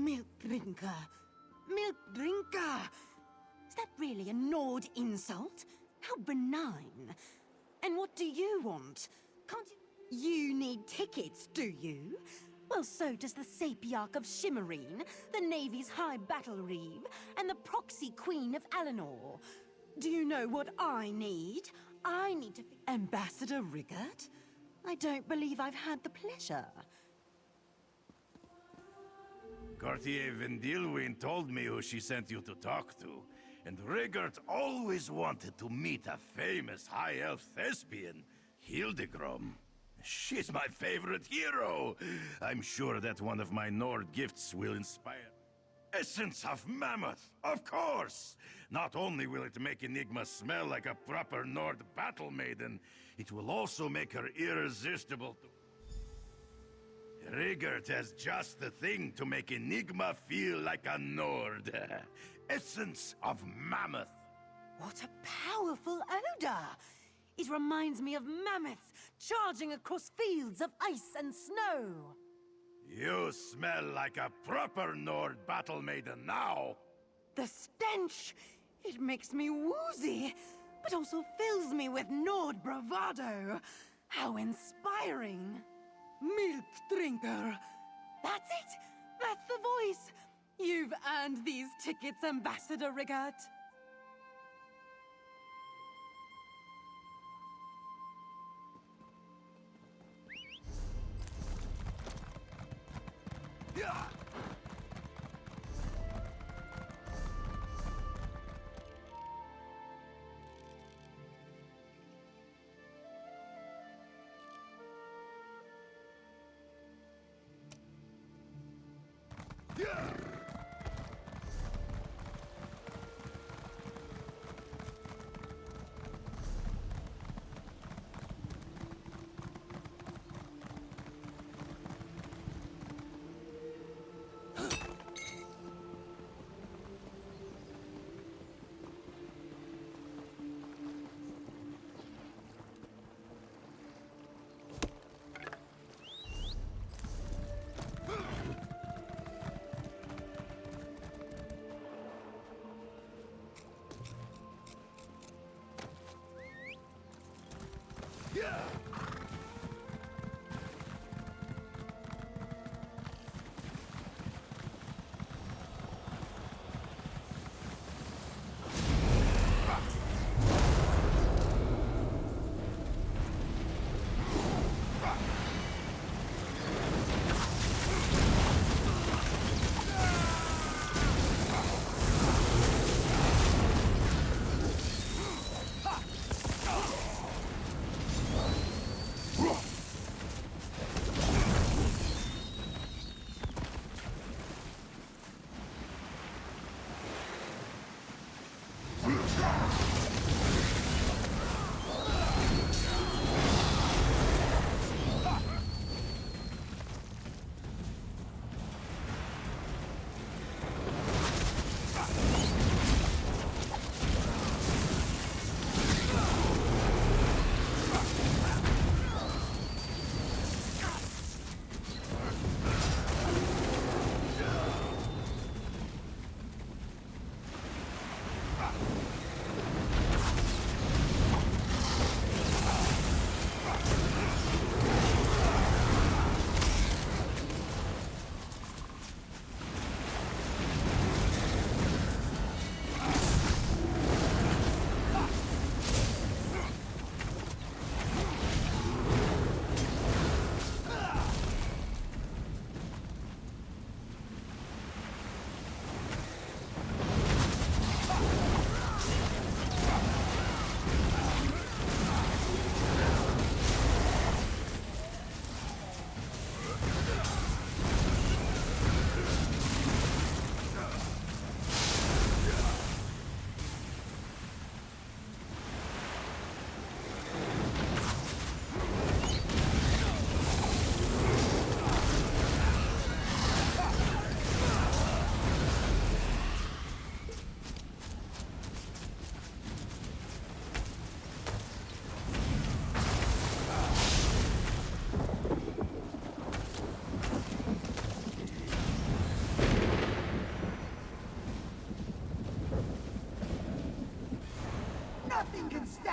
Milk drinker. Milk drinker! Is that really a Nord insult? How benign. And what do you want? Can't you... You need tickets, do you? Well, so does the Sapiarch of Shimmerine, the Navy's High Battle Reeve, and the Proxy Queen of Alinor. Do you know what I need? I need to... Ambassador Riggert? I don't believe I've had the pleasure.
Courtier Vendilwyn told me who she sent you to talk to. And Riggert always wanted to meet a famous high elf thespian, Hildegrom. She's my favorite hero. I'm sure that one of my Nord gifts will inspire. Essence of Mammoth, of course! Not only will it make Enigma smell like a proper Nord battle maiden, it will also make her irresistible to... Riggert has just the thing to make Enigma feel like a Nord. Essence of Mammoth.
What a powerful odor! It reminds me of mammoths charging across fields of ice and snow.
You smell like a proper Nord battle maiden now.
The stench! It makes me woozy, but also fills me with Nord bravado. How inspiring! Milk drinker! That's it! That's the voice! You've earned these tickets, Ambassador Riggert.
Yeah!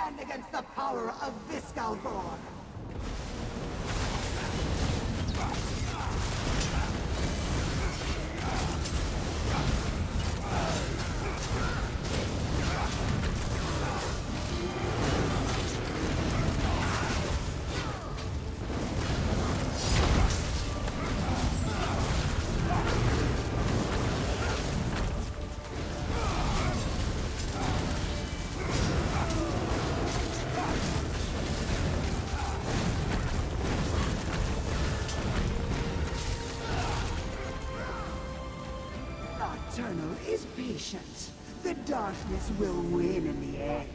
stand against the power of Viscalborn. Nocturnal is patient. The darkness will win in the end.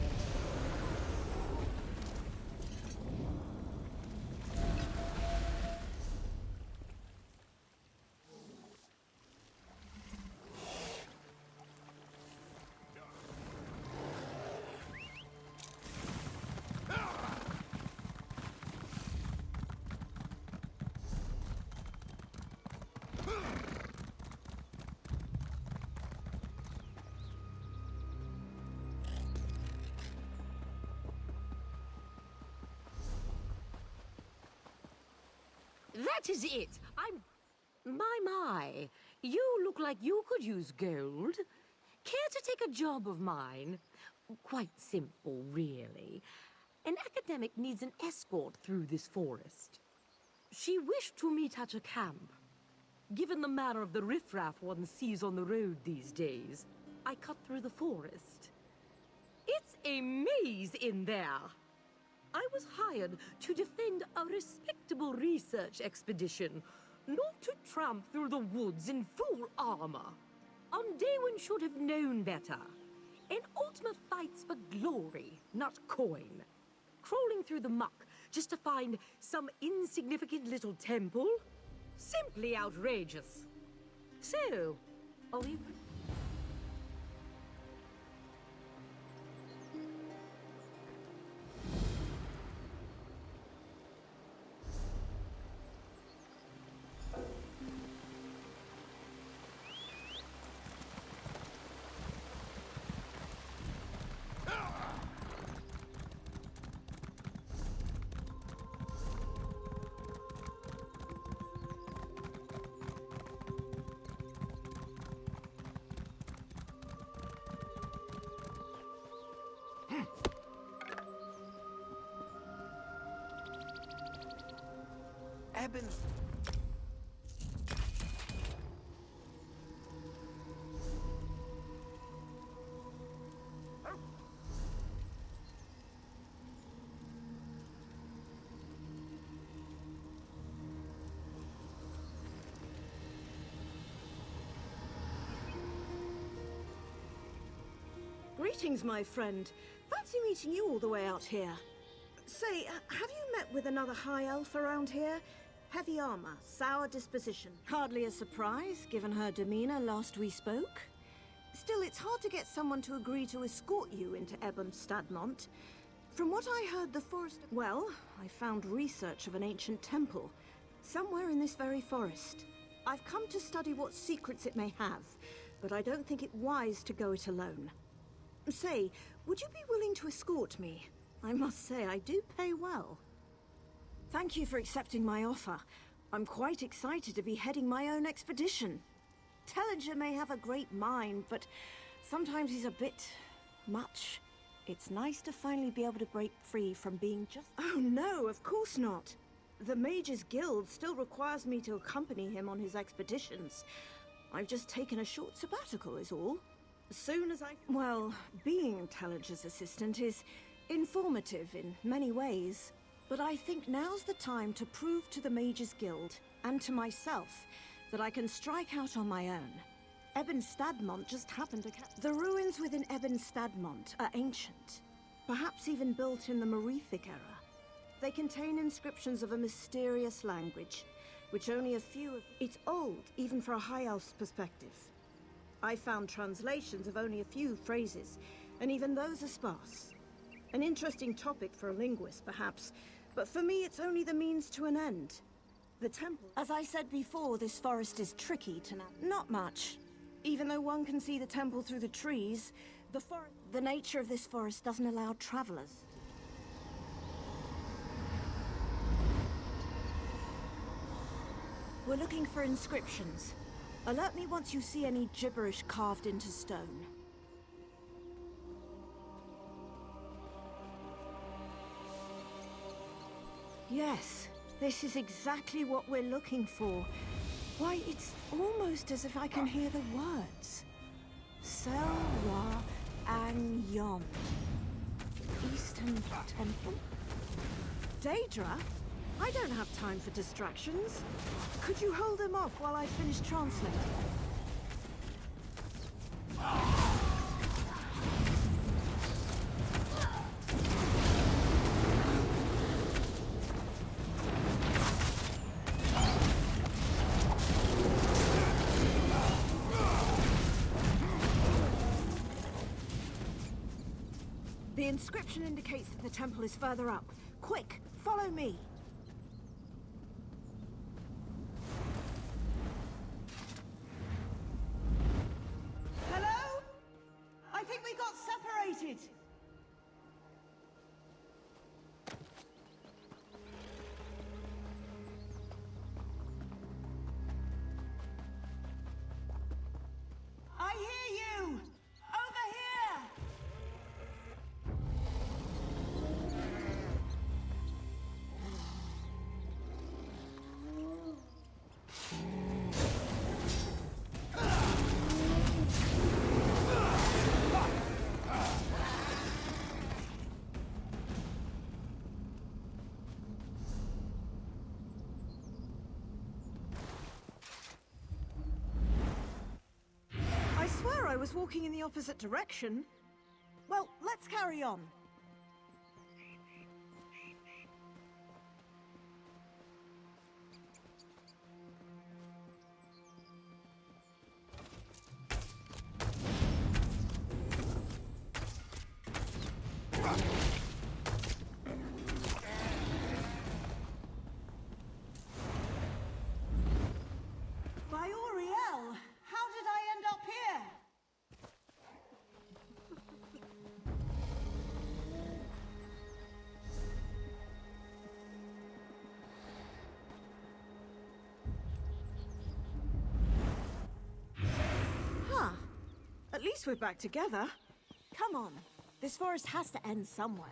That is it. My. You look like you could use gold. Care to take a job of mine? Quite simple, really. An academic needs an escort through this forest. She wished to meet at a camp. Given the manner of the riffraff one sees on the road these days, I cut through the forest. It's a maze in there. I was hired to defend a respectable research expedition, not to tramp through the woods in full armor. Daewin should have known better. An Ultima fights for glory, not coin. Crawling through the muck just to find some insignificant little temple? Simply outrageous. So, are we...
Eben.
Greetings, my friend. Fancy meeting you all the way out here. Say, have you met with another high elf around here? Heavy armor, sour disposition. Hardly a surprise, given her demeanor last we spoke. Still, it's hard to get someone to agree to escort you into Ebon Stadmont. From what I heard, the forest... Well, I found research of an ancient temple, somewhere in this very forest. I've come to study what secrets it may have, but I don't think it wise to go it alone. Say, would you be willing to escort me? I must say, I do pay well. Thank you for accepting my offer. I'm quite excited to be heading my own expedition. Tellinger may have a great mind, but sometimes he's a bit much. It's nice to finally be able to break free from being just... Oh no, of course not. The Mages Guild still requires me to accompany him on his expeditions. I've just taken a short sabbatical is all. As soon as I... Well, being Tellinger's assistant is informative in many ways. But I think now's the time to prove to the Mages Guild, and to myself, that I can strike out on my own. Ebon Stadmont just happened to The ruins within Ebon Stadmont are ancient, perhaps even built in the Merethic era. They contain inscriptions of a mysterious language, which only a few of... It's old, even for a High Elf's perspective. I found translations of only a few phrases, and even those are sparse. An interesting topic for a linguist, perhaps, but for me it's only the means to an end. The temple... As I said before, this forest is tricky to Not much. Even though one can see the temple through the trees, the nature of this forest doesn't allow travelers. We're looking for inscriptions. Alert me once you see any gibberish carved into stone. Yes, this is exactly what we're looking for. Why, it's almost as if I can hear the words. Sel Ra Ang Yond. Eastern Temple? Daedra? I don't have time for distractions. Could you hold them off while I finish translating? The inscription indicates that the temple is further up. Quick, follow me. Hello? I think we got separated. I hear you! Over here! I swear I was walking in the opposite direction. Well, let's carry on. By Oriel, how did I end up here? Huh. At least we're back together. Come on. This forest has to end somewhere.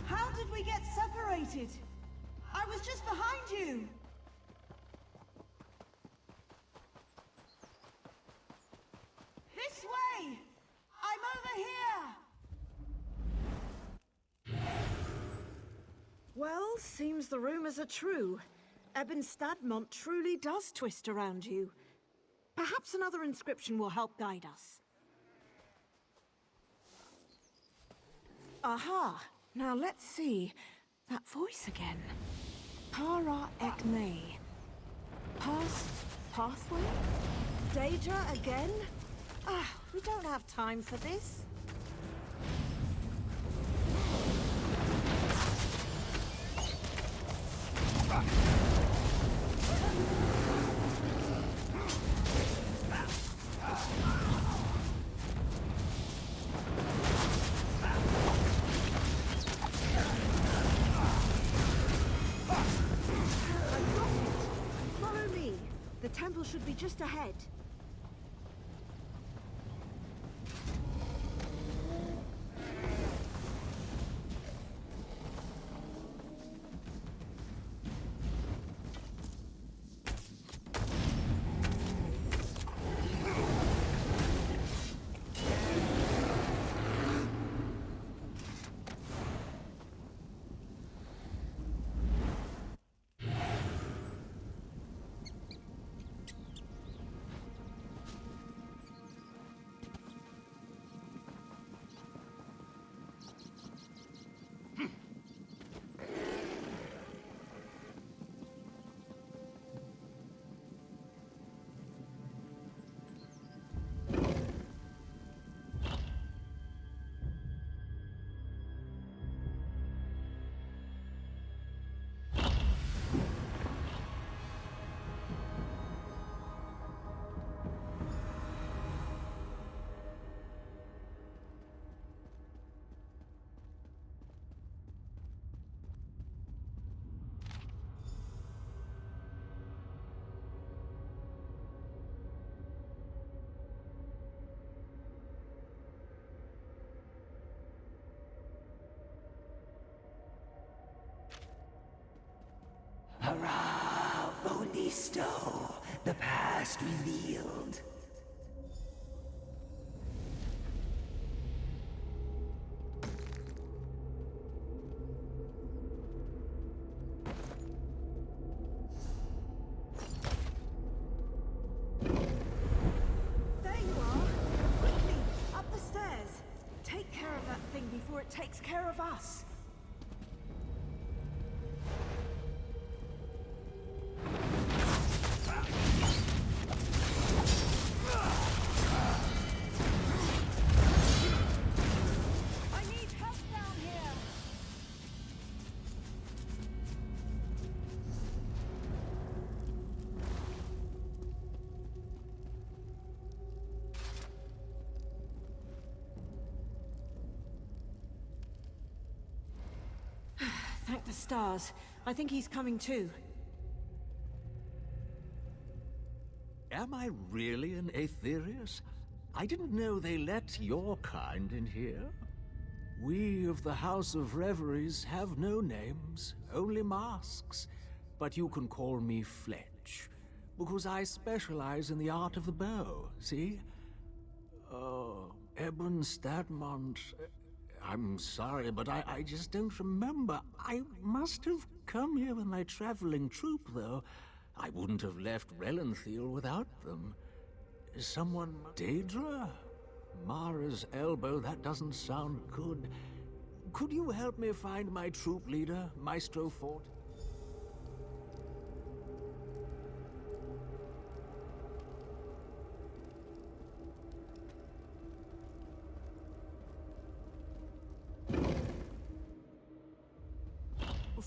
How did we get separated? I was just behind you. This way! I'm over here! Well, seems the rumors are true. Ebon Stadmont truly does twist around you. Perhaps another inscription will help guide us. Aha! Now let's see. That voice again. Para Ekme. Past pathway? Daedra again? Ah, we don't have time for this. Follow me. The temple should be just ahead.
Hurrah for Listo, the past revealed.
There you are! Quickly, up the stairs! Take care of that thing before it takes care of us! I need help down here! Thank the stars. I think he's coming too.
Am I really an Aetherius? I didn't know they let your kind in here. We of the House of Reveries have no names, only masks. But you can call me Fletch, because I specialize in the art of the bow, see? Oh, Eben Stadmont. I'm sorry, but I just don't remember. I must have come here with my traveling troupe, though. I wouldn't have left Relenthal without them. Someone... Daedra? Mara's elbow, that doesn't sound good. Could you help me find my troop leader, Maestro Fort?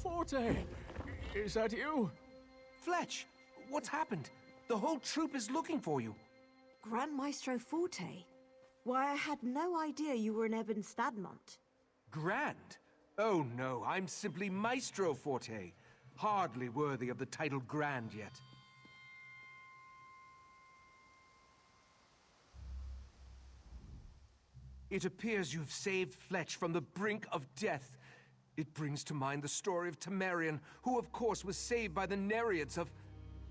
Forte! Is that you?
Fletch, what's happened? The whole troop is looking for you.
Grand Maestro Forte? Why, I had no idea you were in Eben Stadmont.
Grand? Oh no, I'm simply Maestro Forte. Hardly worthy of the title Grand yet. It appears you've saved Fletch from the brink of death. It brings to mind the story of Temerian, who of course was saved by the Nereids of...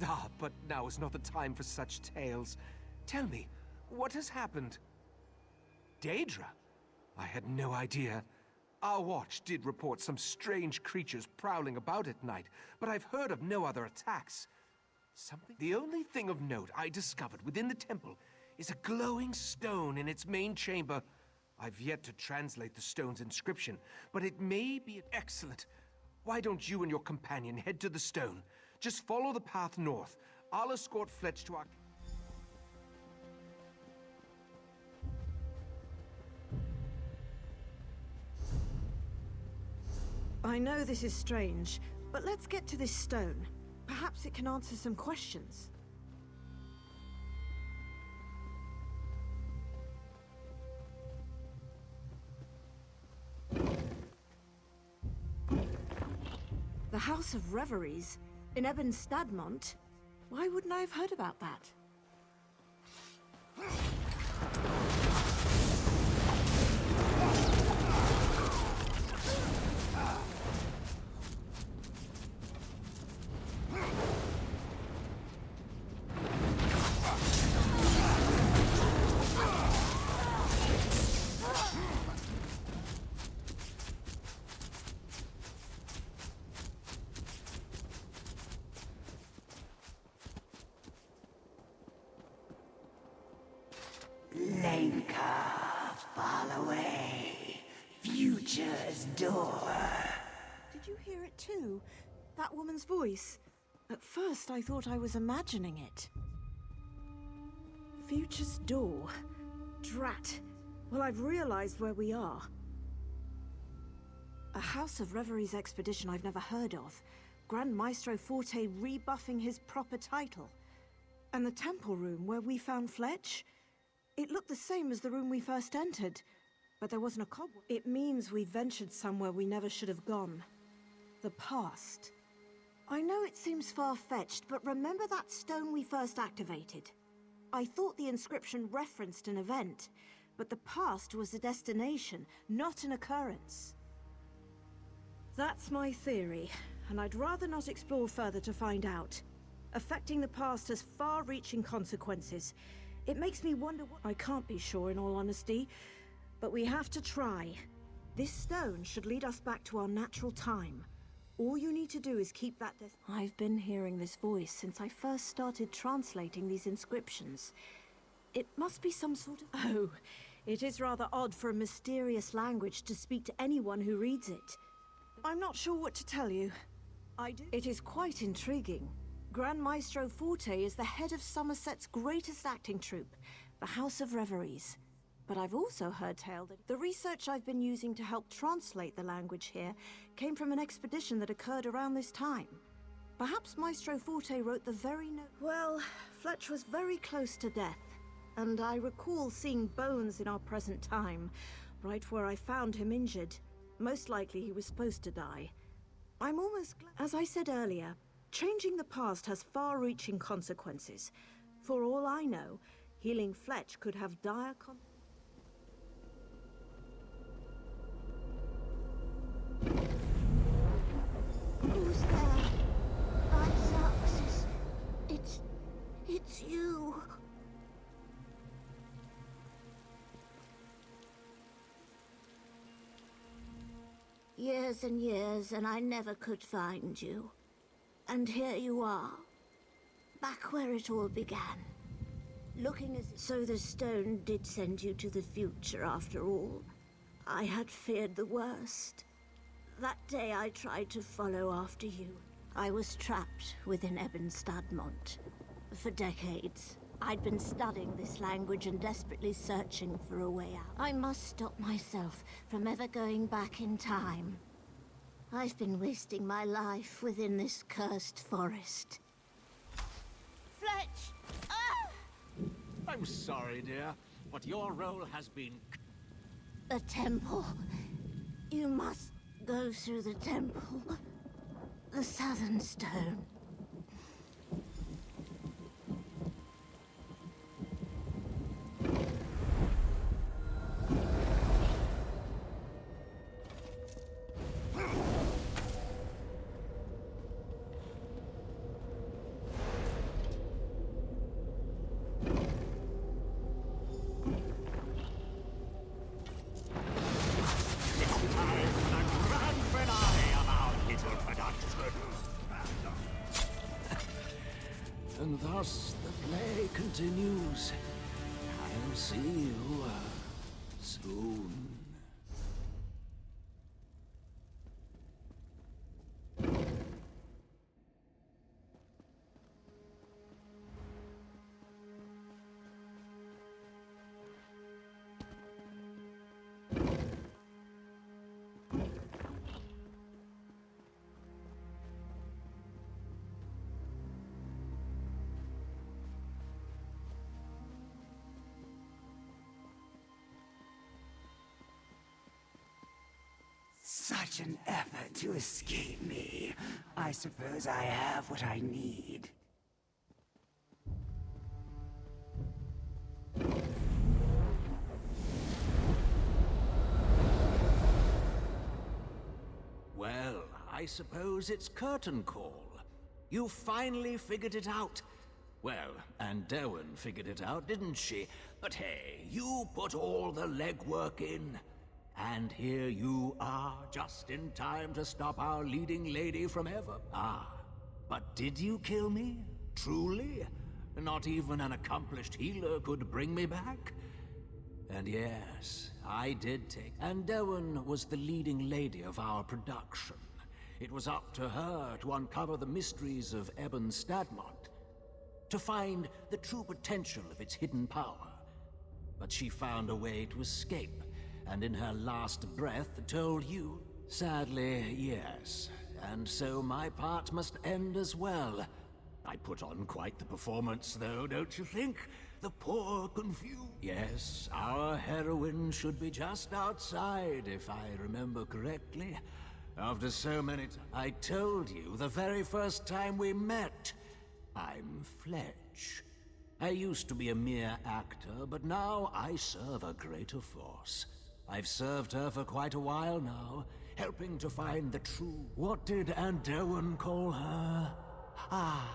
Ah, but now is not the time for such tales. Tell me, what has happened? Daedra? I had no idea. Our watch did report some strange creatures prowling about at night, but I've heard of no other attacks. The only thing of note I discovered within the temple is a glowing stone in its main chamber. I've yet to translate the stone's inscription, but it may be excellent. Why don't you and your companion head to the stone? Just follow the path north. I'll escort Fletch to our...
I know this is strange, but let's get to this stone. Perhaps it can answer some questions. The House of Reveries in Eben Stadmont? Why wouldn't I have heard about that?
Lenka, fall away. Future's door.
Did you hear it too? That woman's voice. At first I thought I was imagining it. Future's door. Drat. Well, I've realized where we are. A House of Reveries expedition I've never heard of. Grand Maestro Forte rebuffing his proper title. And the temple room where we found Fletch? It looked the same as the room we first entered, but there wasn't a cobweb. It means we ventured somewhere we never should have gone. The past. I know it seems far-fetched, but remember that stone we first activated? I thought the inscription referenced an event, but the past was a destination, not an occurrence. That's my theory.
and I'd rather not explore further to find out. Affecting the past has far-reaching consequences. It makes me wonder what... I can't be sure, in all honesty, but we have to try. This stone should lead us back to our natural time. All you need to do is keep that... I've been hearing this voice since I first started translating these inscriptions. It must be some sort of... Oh, it is rather odd for a mysterious language to speak to anyone who reads it. I'm not sure what to tell you. It is quite intriguing. Grand Maestro Forte is the head of Somerset's greatest acting troupe, the House of Reveries. But I've also heard tale that the research I've been using to help translate the language here came from an expedition that occurred around this time. Perhaps Maestro Forte wrote the very note. Well, Fletch was very close to death, and I recall seeing bones in our present time, right where I found him injured. Most likely he was supposed to die. I'm almost glad. As I said earlier, changing the past has far-reaching consequences. For all I know, healing Fletch could have dire
Who's there? My socks. It's you. Years and years, and I never could find you. And here you are, back where it all began. Looking as... So the stone did send you to the future after all. I had feared the worst. That day I tried to follow after you. I was trapped within Ebbenstadmont. For decades, I'd been studying this language and desperately searching for a way out. I must stop myself from ever going back in time. I've been wasting my life within this cursed forest. Fletch! Ah!
I'm sorry, dear, but your role has been...
The temple. You must go through the temple. The Southern Stone.
And thus the play continues. I'll see you soon.
Such an effort to escape me. I suppose I have what I need.
Well, I suppose it's curtain call. You finally figured it out. Well, and Derwin figured it out, didn't she? But hey, you put all the legwork in. And here you are, just in time to stop our leading lady from ever... Ah, but did you kill me? Truly? Not even an accomplished healer could bring me back? And yes, I did take... And Derwin was the leading lady of our production. It was up to her to uncover the mysteries of Ebbenstadmont, to find the true potential of its hidden power. But she found a way to escape, and in her last breath told you... Sadly, yes. And so my part must end as well. I put on quite the performance, though, don't you think? The poor confused... Yes, our heroine should be just outside, if I remember correctly. After so many I told you the very first time we met. I'm Fletch. I used to be a mere actor, but now I serve a greater force. I've served her for quite a while now,
helping to find the true... What did Andoan call her? Ah,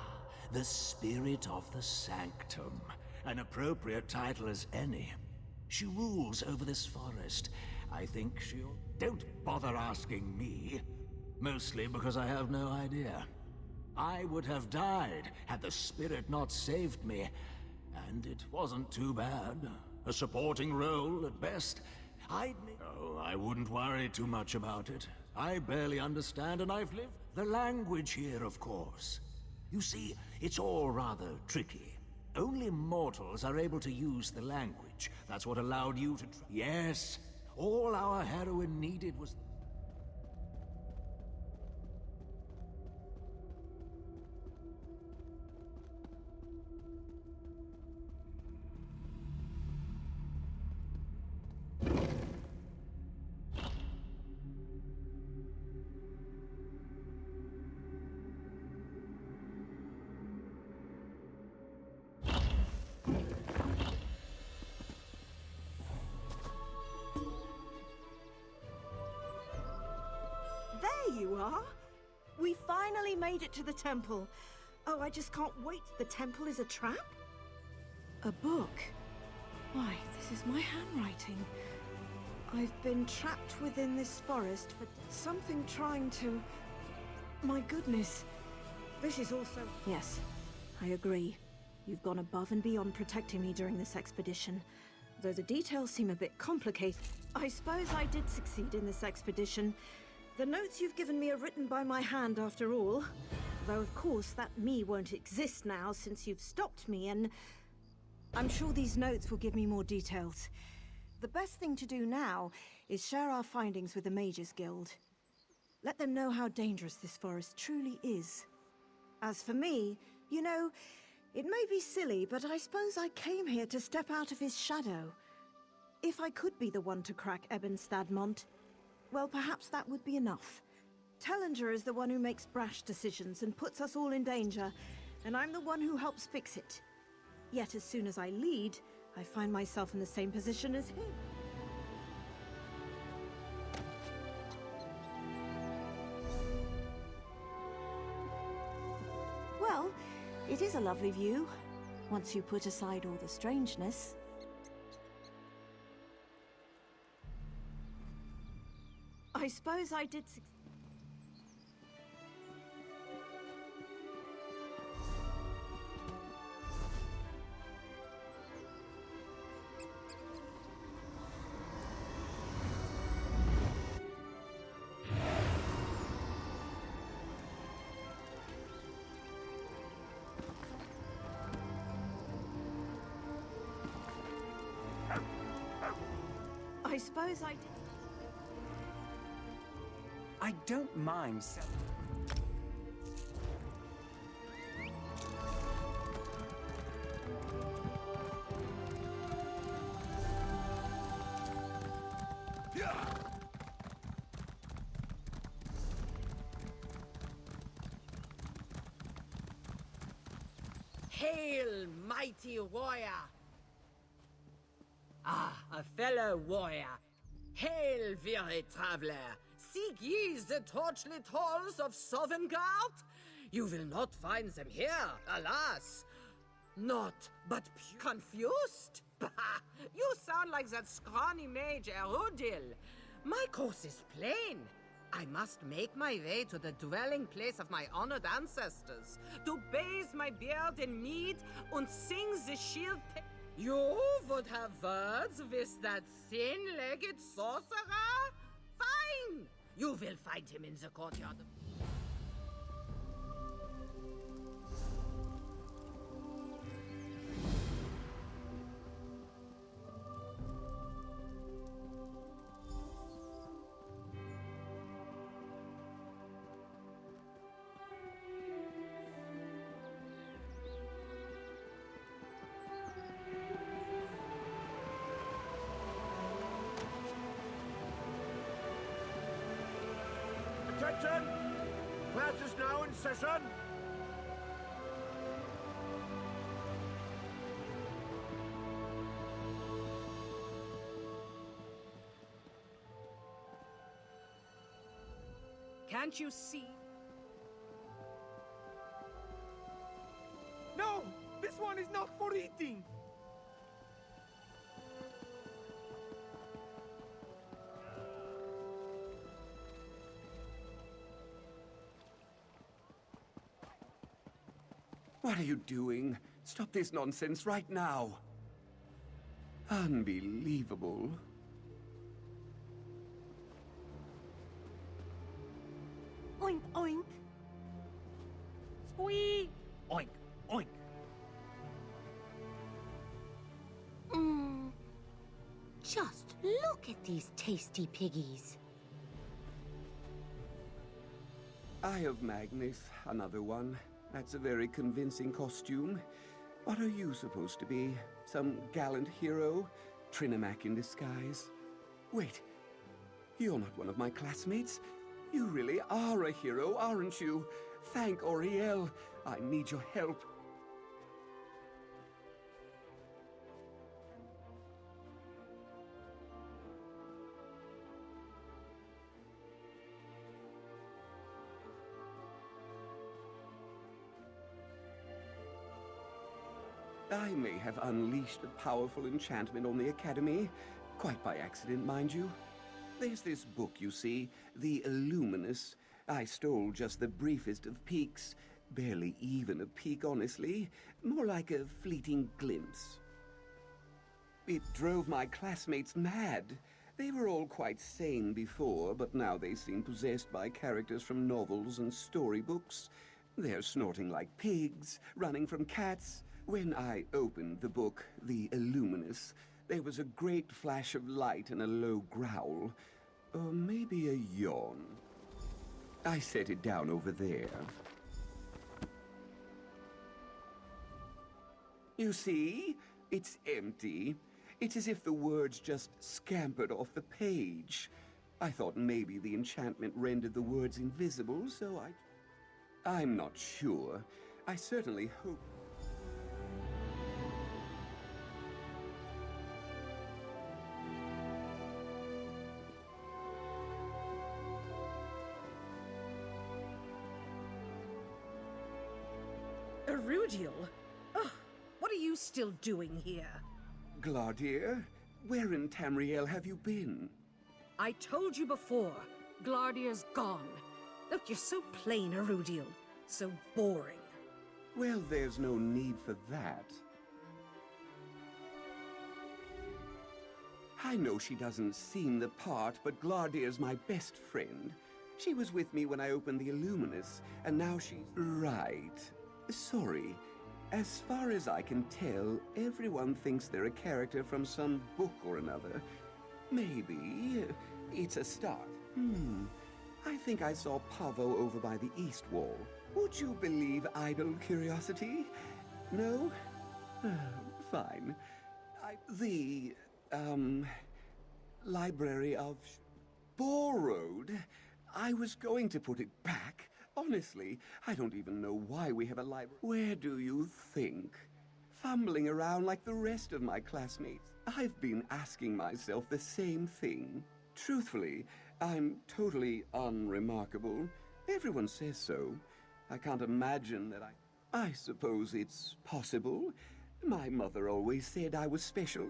the Spirit of the Sanctum. An appropriate title as any. She rules over this forest. I think she'll... Don't bother asking me. Mostly because I have no idea. I would have died had the spirit not saved me. And it wasn't too bad. A supporting role at best. Oh, I wouldn't worry too much about it. I barely understand, and I've lived the language here, of course. You see, it's all rather tricky. Only mortals are able to use the language. That's what allowed you to... Yes, all our heroine needed was...
There you are! We finally made it to the temple. Oh, I just can't wait. The temple is a trap? A book? Why, this is my handwriting. I've been trapped within this forest for something trying to... My goodness. This is also... Yes, I agree. You've gone above and beyond protecting me during this expedition. Though the details seem a bit complicated. I suppose I did succeed in this expedition. The notes you've given me are written by my hand after all. Though of course that me won't exist now since you've stopped me, and... I'm sure these notes will give me more details. The best thing to do now is share our findings with the Mages Guild. Let them know how dangerous this forest truly is. As for me, you know, it may be silly, but I suppose I came here to step out of his shadow. If I could be the one to crack Eben Stadmont, well, perhaps that would be enough. Tellinger is the one who makes brash decisions and puts us all in danger, and I'm the one who helps fix it. Yet as soon as I lead, I find myself in the same position as him. Well, it is a lovely view, once you put aside all the strangeness. I suppose I did succeed. I suppose I did.
I don't mind selling.
Hail, mighty warrior! Ah, a fellow warrior. Hail, weary traveler! Seek ye the torchlit halls of Sovngarde? You will not find them here, alas. Not, but confused? Bah! You sound like that scrawny mage Erudil. My course is plain. I must make my way to the dwelling place of my honored ancestors, to bathe my beard in mead and sing the shield. You would have words with that thin-legged sorcerer? Fine! You will find him in the courtyard.
Attention! Class is now in session!
Can't you see?
No! This one is not for eating!
What are you doing? Stop this nonsense right now. Unbelievable.
Oink, oink.
Squee!
Oink, oink.
Just look at these tasty piggies.
Eye of Magnus, another one. That's a very convincing costume. What are you supposed to be? Some gallant hero? Trinimac in disguise? Wait, you're not one of my classmates. You really are a hero, aren't you? Thank Auriel. I need your help. I may have unleashed a powerful enchantment on the Academy, quite by accident, mind you. There's this book, you see, The Illuminous. I stole just the briefest of peeks. Barely even a peek, honestly. More like a fleeting glimpse. It drove my classmates mad. They were all quite sane before, but now they seem possessed by characters from novels and storybooks. They're snorting like pigs, running from cats. When I opened the book, The Illuminous, there was a great flash of light and a low growl. Or maybe a yawn. I set it down over there. You see? It's empty. It's as if the words just scampered off the page. I thought maybe the enchantment rendered the words invisible, so I'm not sure. I certainly hope...
Erudiel? Oh, what are you still doing here?
Glardier? Where in Tamriel have you been?
I told you before, Glardier's gone. Look, you're so plain, Erudiel. So boring.
Well, there's no need for that. I know she doesn't seem the part, but Glardier's my best friend. She was with me when I opened the Illuminous, and now she's... Right. Sorry. As far as I can tell, everyone thinks they're a character from some book or another. Maybe it's a start. I think I saw Pavo over by the east wall. Would you believe idle curiosity? No? Fine. The Library of... Borrowed? I was going to put it back. Honestly, I don't even know why we have a library. Where do you think? Fumbling around like the rest of my classmates. I've been asking myself the same thing. Truthfully, I'm totally unremarkable. Everyone says so. I can't imagine that I suppose it's possible. My mother always said I was special.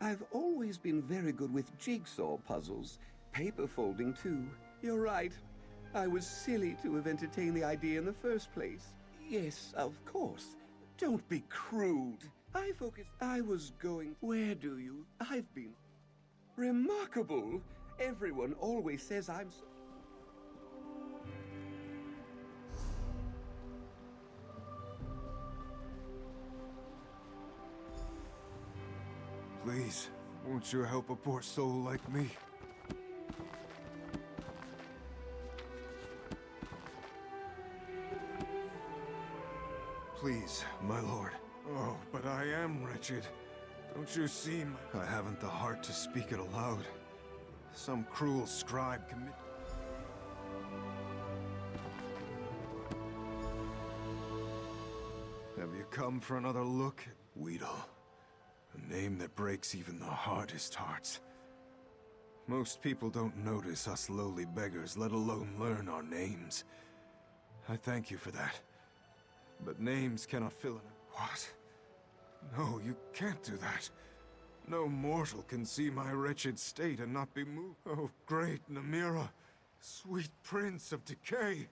I've always been very good with jigsaw puzzles. Paper folding, too. You're right. I was silly to have entertained the idea in the first place. Yes, of course. Don't be crude. I was going... Where do you... I've been... Remarkable. Everyone always says I'm so...
Please, won't you help a poor soul like me? Please, my lord. Oh, but I am wretched. Don't you see I haven't the heart to speak it aloud. Some cruel scribe commit... Have you come for another look at Weedle? A name that breaks even the hardest hearts. Most people don't notice us lowly beggars, let alone learn our names. I thank you for that. But names cannot fill in. What? No, you can't do that. No mortal can see my wretched state and not be moved. Oh, great Namira, sweet prince of decay.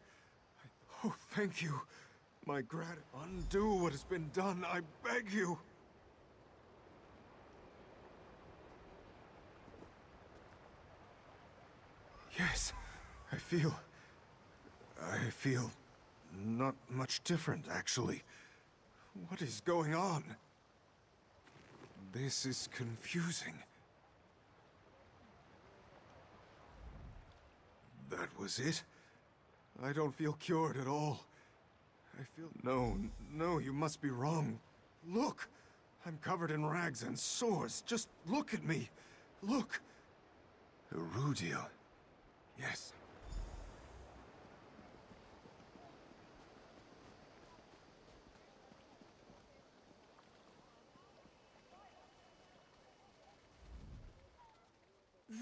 Oh, thank you. My gratitude. Undo what has been done, I beg you. Yes, I feel not much different, actually. What is going on? This is confusing. That was it? I don't feel cured at all. I feel... No, you must be wrong. Look! I'm covered in rags and sores. Just look at me. Look! Erudiel. Yes.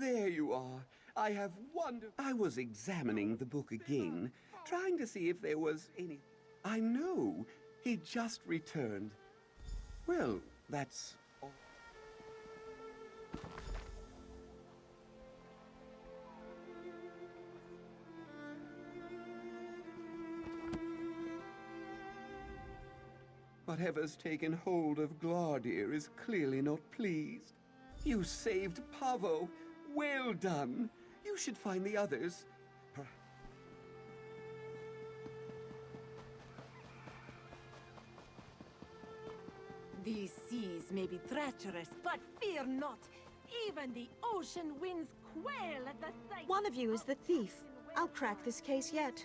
There you are. I have wondered. I was examining the book again, trying to see if there was any... I know. He just returned. Well, that's all. Whatever's taken hold of Glardir is clearly not pleased. You saved Pavo. Well done. You should find the others.
These seas may be treacherous, but fear not. Even the ocean winds quail at the sight.
One of you is the thief. I'll crack this case yet.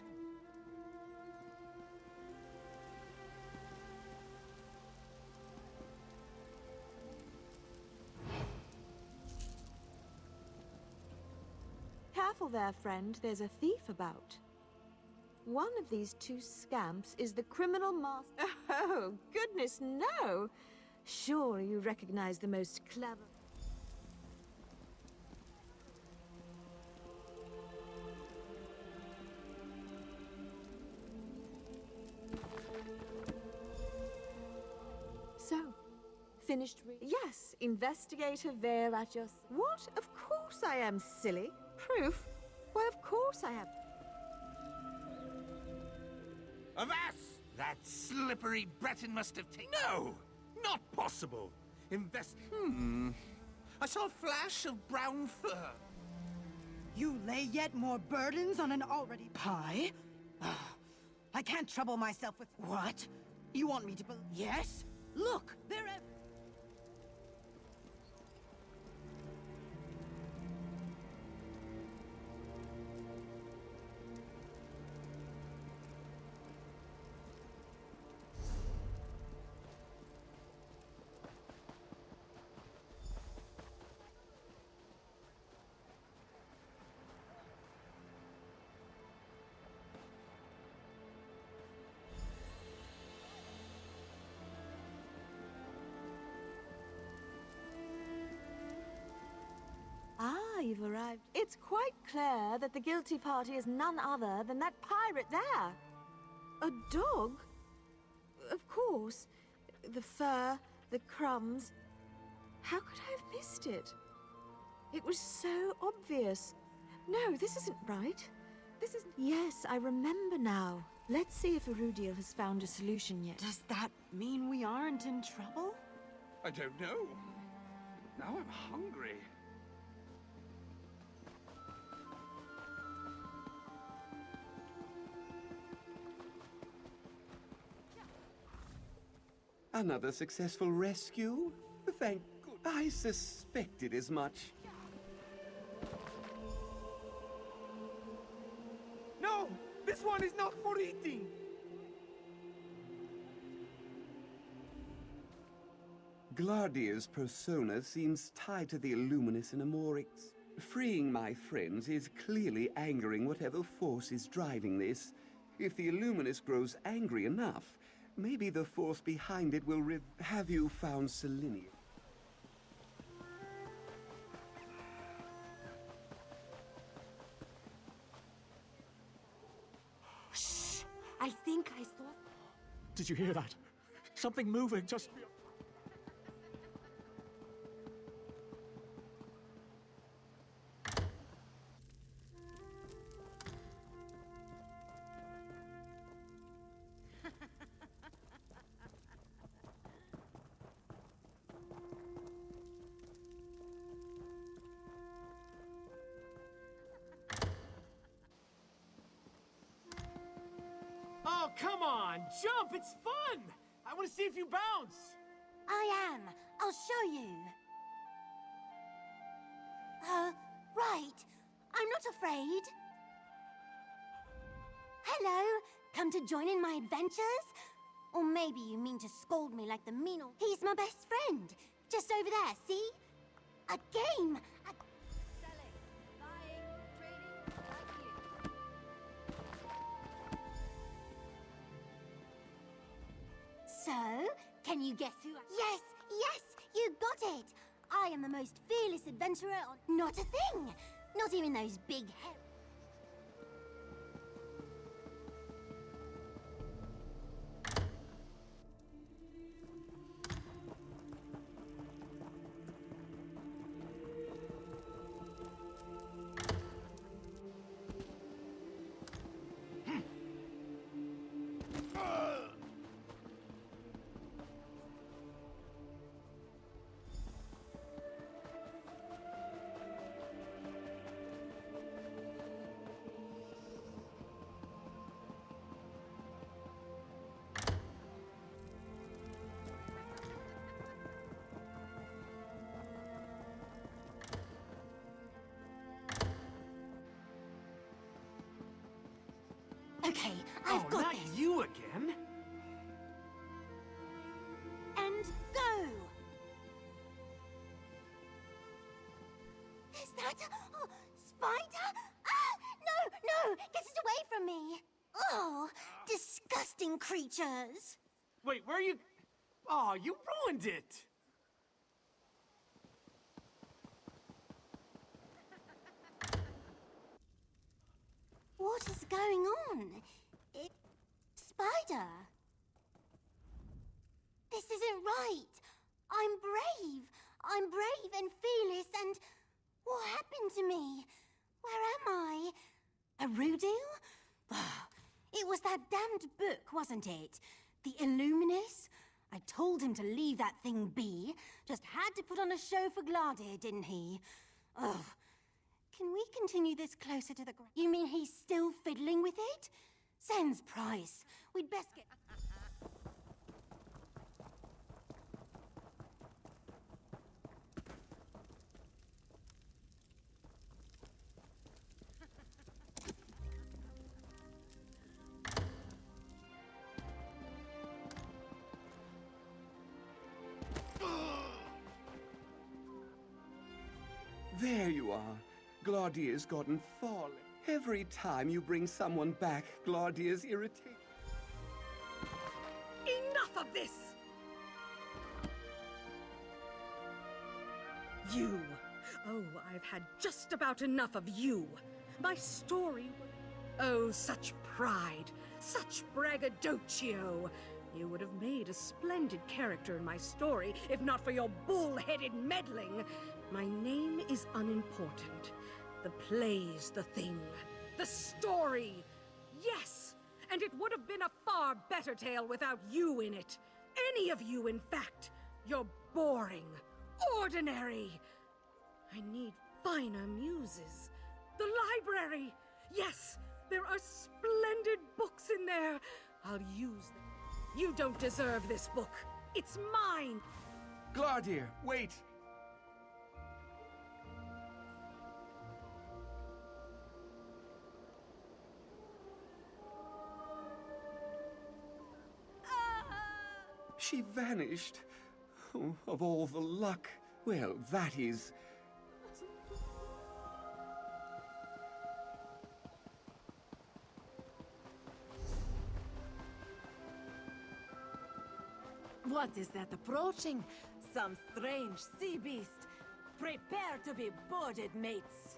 Careful there, friend. There's a thief about. One of these two scamps is the criminal master. Oh, goodness, no! Sure, you recognize the most clever... So, finished Yes, investigator Vale at your... What? Of course I am, silly. Proof? Why, of course I have...
Avast! That slippery Breton must have taken... No! Not possible! I saw a flash of brown fur.
You lay yet more burdens on an already... Pie? I can't trouble myself with... What? You want me to believe... Yes? Look, they're...
Ah, you've arrived. It's quite clear that the guilty party is none other than that pirate there. A dog? Of course. The fur, the crumbs. How could I have missed it? It was so obvious. No, this isn't right. This isn't... Yes, I remember now. Let's see if Erudiel has found a solution yet.
Does that mean we aren't in trouble?
I don't know. Now I'm hungry. Another successful rescue? Thank God. I suspected as much.
No! This one is not for eating!
Glardir's persona seems tied to the Illuminus and Amorix. Freeing my friends is clearly angering whatever force is driving this. If the Illuminus grows angry enough, maybe the force behind it will Have you found Selenia?
I think I saw...
Did you hear that? Something moving just...
Oh, come on! Jump! It's fun! I want to see if you bounce!
I am. I'll show you. Right. I'm not afraid. Hello. Come to join in my adventures? Or maybe you mean to scold me like the mean old... He's my best friend. Just over there, see? A game!
Selling, buying, trading, like you.
So, can you guess who Yes, yes, you got it! I am the most fearless adventurer on... Not a thing! Not even those big heads. Okay, I've got
not
this.
you again!
And go! Is that a spider? Ah! No, no! Get it away from me! Oh, disgusting creatures!
Wait, where are you... Oh, you ruined it!
What is going on? Spider? This isn't right. I'm brave. I'm brave and fearless and... What happened to me? Where am I? A Rudu? It was that damned book, wasn't it? The Illuminus? I told him to leave that thing be. Just had to put on a show for Gladir, didn't he? Ugh. Can we continue this closer to the ground? You mean he's still fiddling with it? Sans price. We'd best get...
There you are. Glardir's gotten fallen. Every time you bring someone back, Glardir's irritated.
Enough of this! You. Oh, I've had just about enough of you. My story... Oh, such pride. Such braggadocio. You would have made a splendid character in my story if not for your bull-headed meddling. My name is unimportant. The play's the thing. The story. Yes, and it would have been a far better tale without you in it. Any of you, in fact. You're boring. Ordinary. I need finer muses. The library. Yes, there are splendid books in there. I'll use them. You don't deserve this book. It's mine.
Glardir, wait. She vanished. Oh, of all the luck. Well, that is...
What is that approaching? Some strange sea beast. Prepare to be boarded, mates.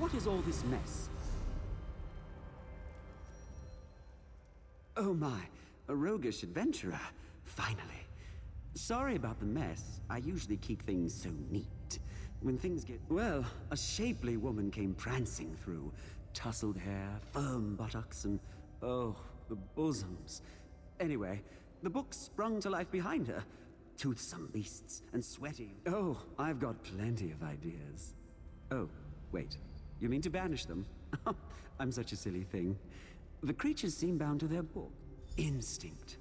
what is all this mess? Oh my, a roguish adventurer. Finally. Sorry about the mess. I usually keep things so neat. When things get... Well, a shapely woman came prancing through. Tousled hair, firm buttocks, and... oh, the bosoms. Anyway, the book sprung to life behind her. Toothsome beasts and sweaty... Oh, I've got plenty of ideas. Oh, wait. You mean to banish them? I'm such a silly thing. The creatures seem bound to their book. Instinct.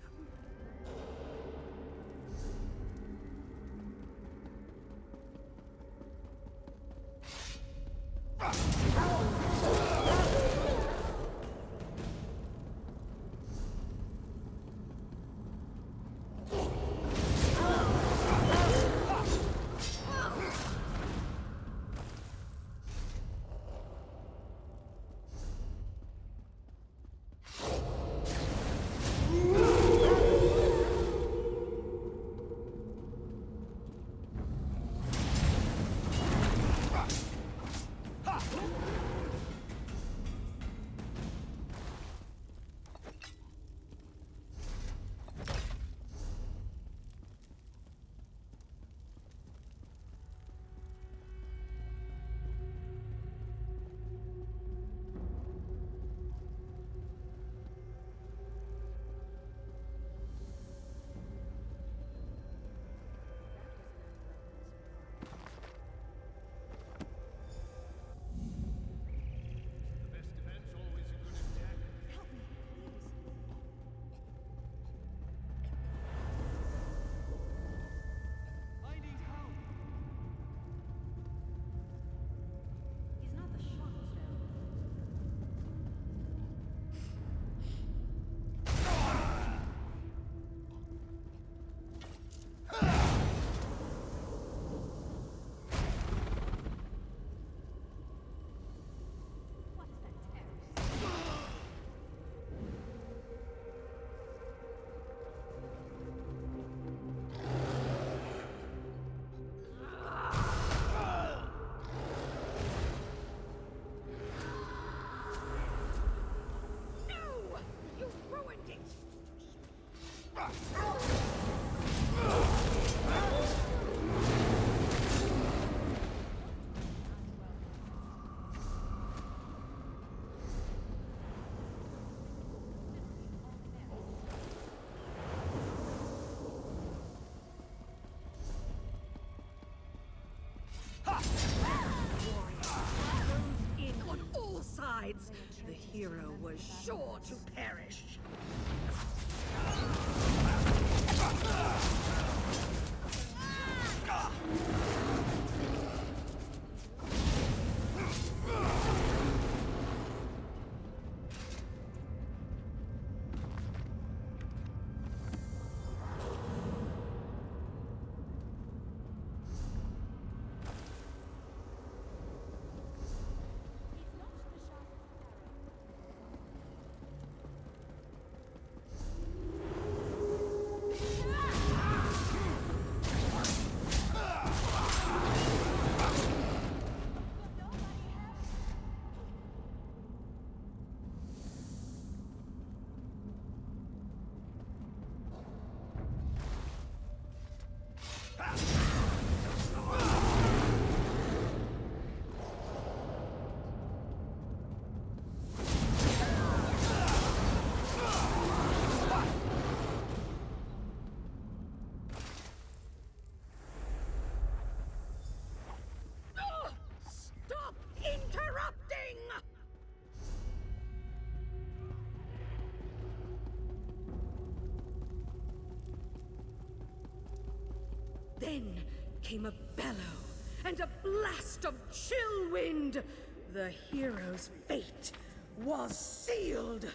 In on all sides, the hero was sure to perish. Stop interrupting! Then came a bellow and a blast of chill wind. The hero's fate was sealed.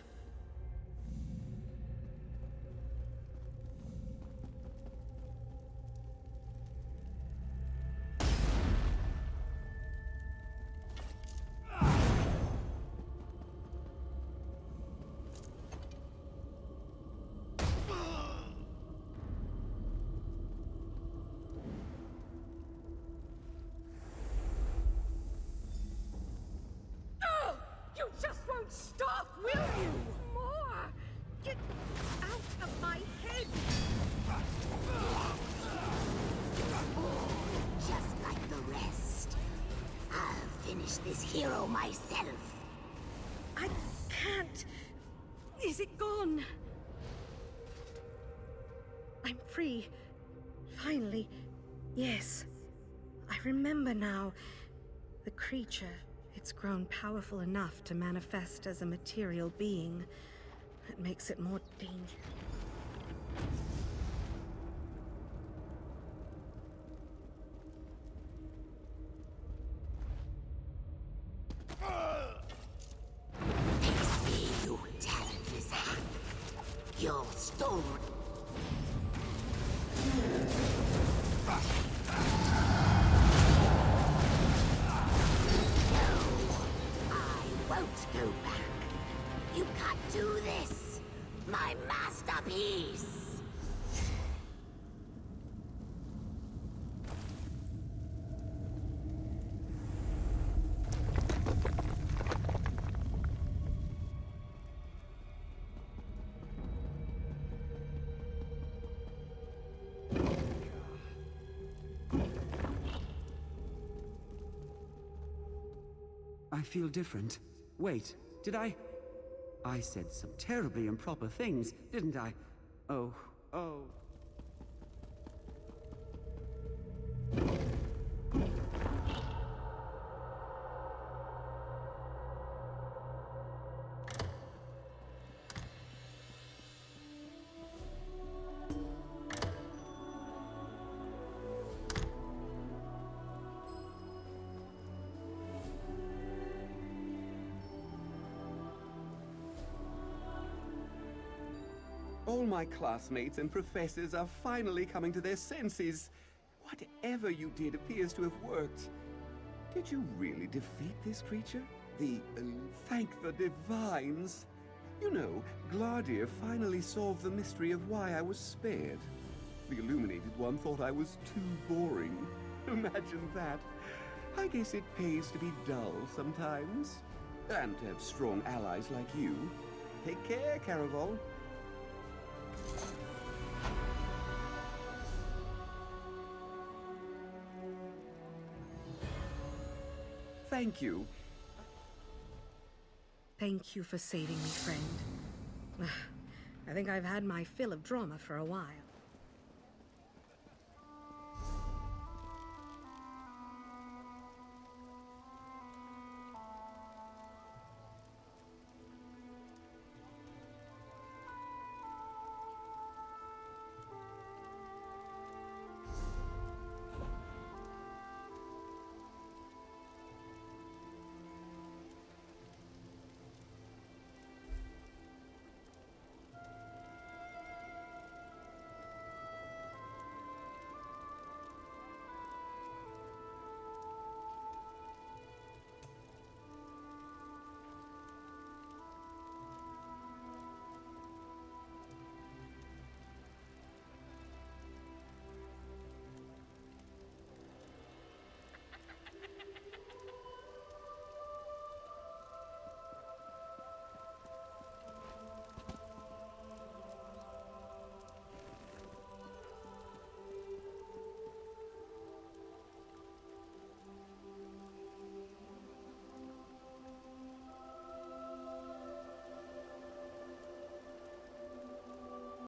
Don't stop, will you? More! Get out of my head!
Just like the rest. I'll finish this hero myself.
I can't. Is it gone? I'm free. Finally. Yes. I remember now. The creature, it's grown powerful enough to manifest as a material being. That makes it more dangerous.
Face me, you talentless hack. Your story. Won't go back. You can't do this. My masterpiece.
I feel different. Wait, did I? I said some terribly improper things, didn't I? Oh. All my classmates and professors are finally coming to their senses. Whatever you did appears to have worked. Did you really defeat this creature? Thank the divines. You know, Gladir finally solved the mystery of why I was spared. The Illuminated One thought I was too boring. Imagine that. I guess it pays to be dull sometimes. And to have strong allies like you. Take care, Caraval. Thank you.
Thank you for saving me, friend. I think I've had my fill of drama for a while.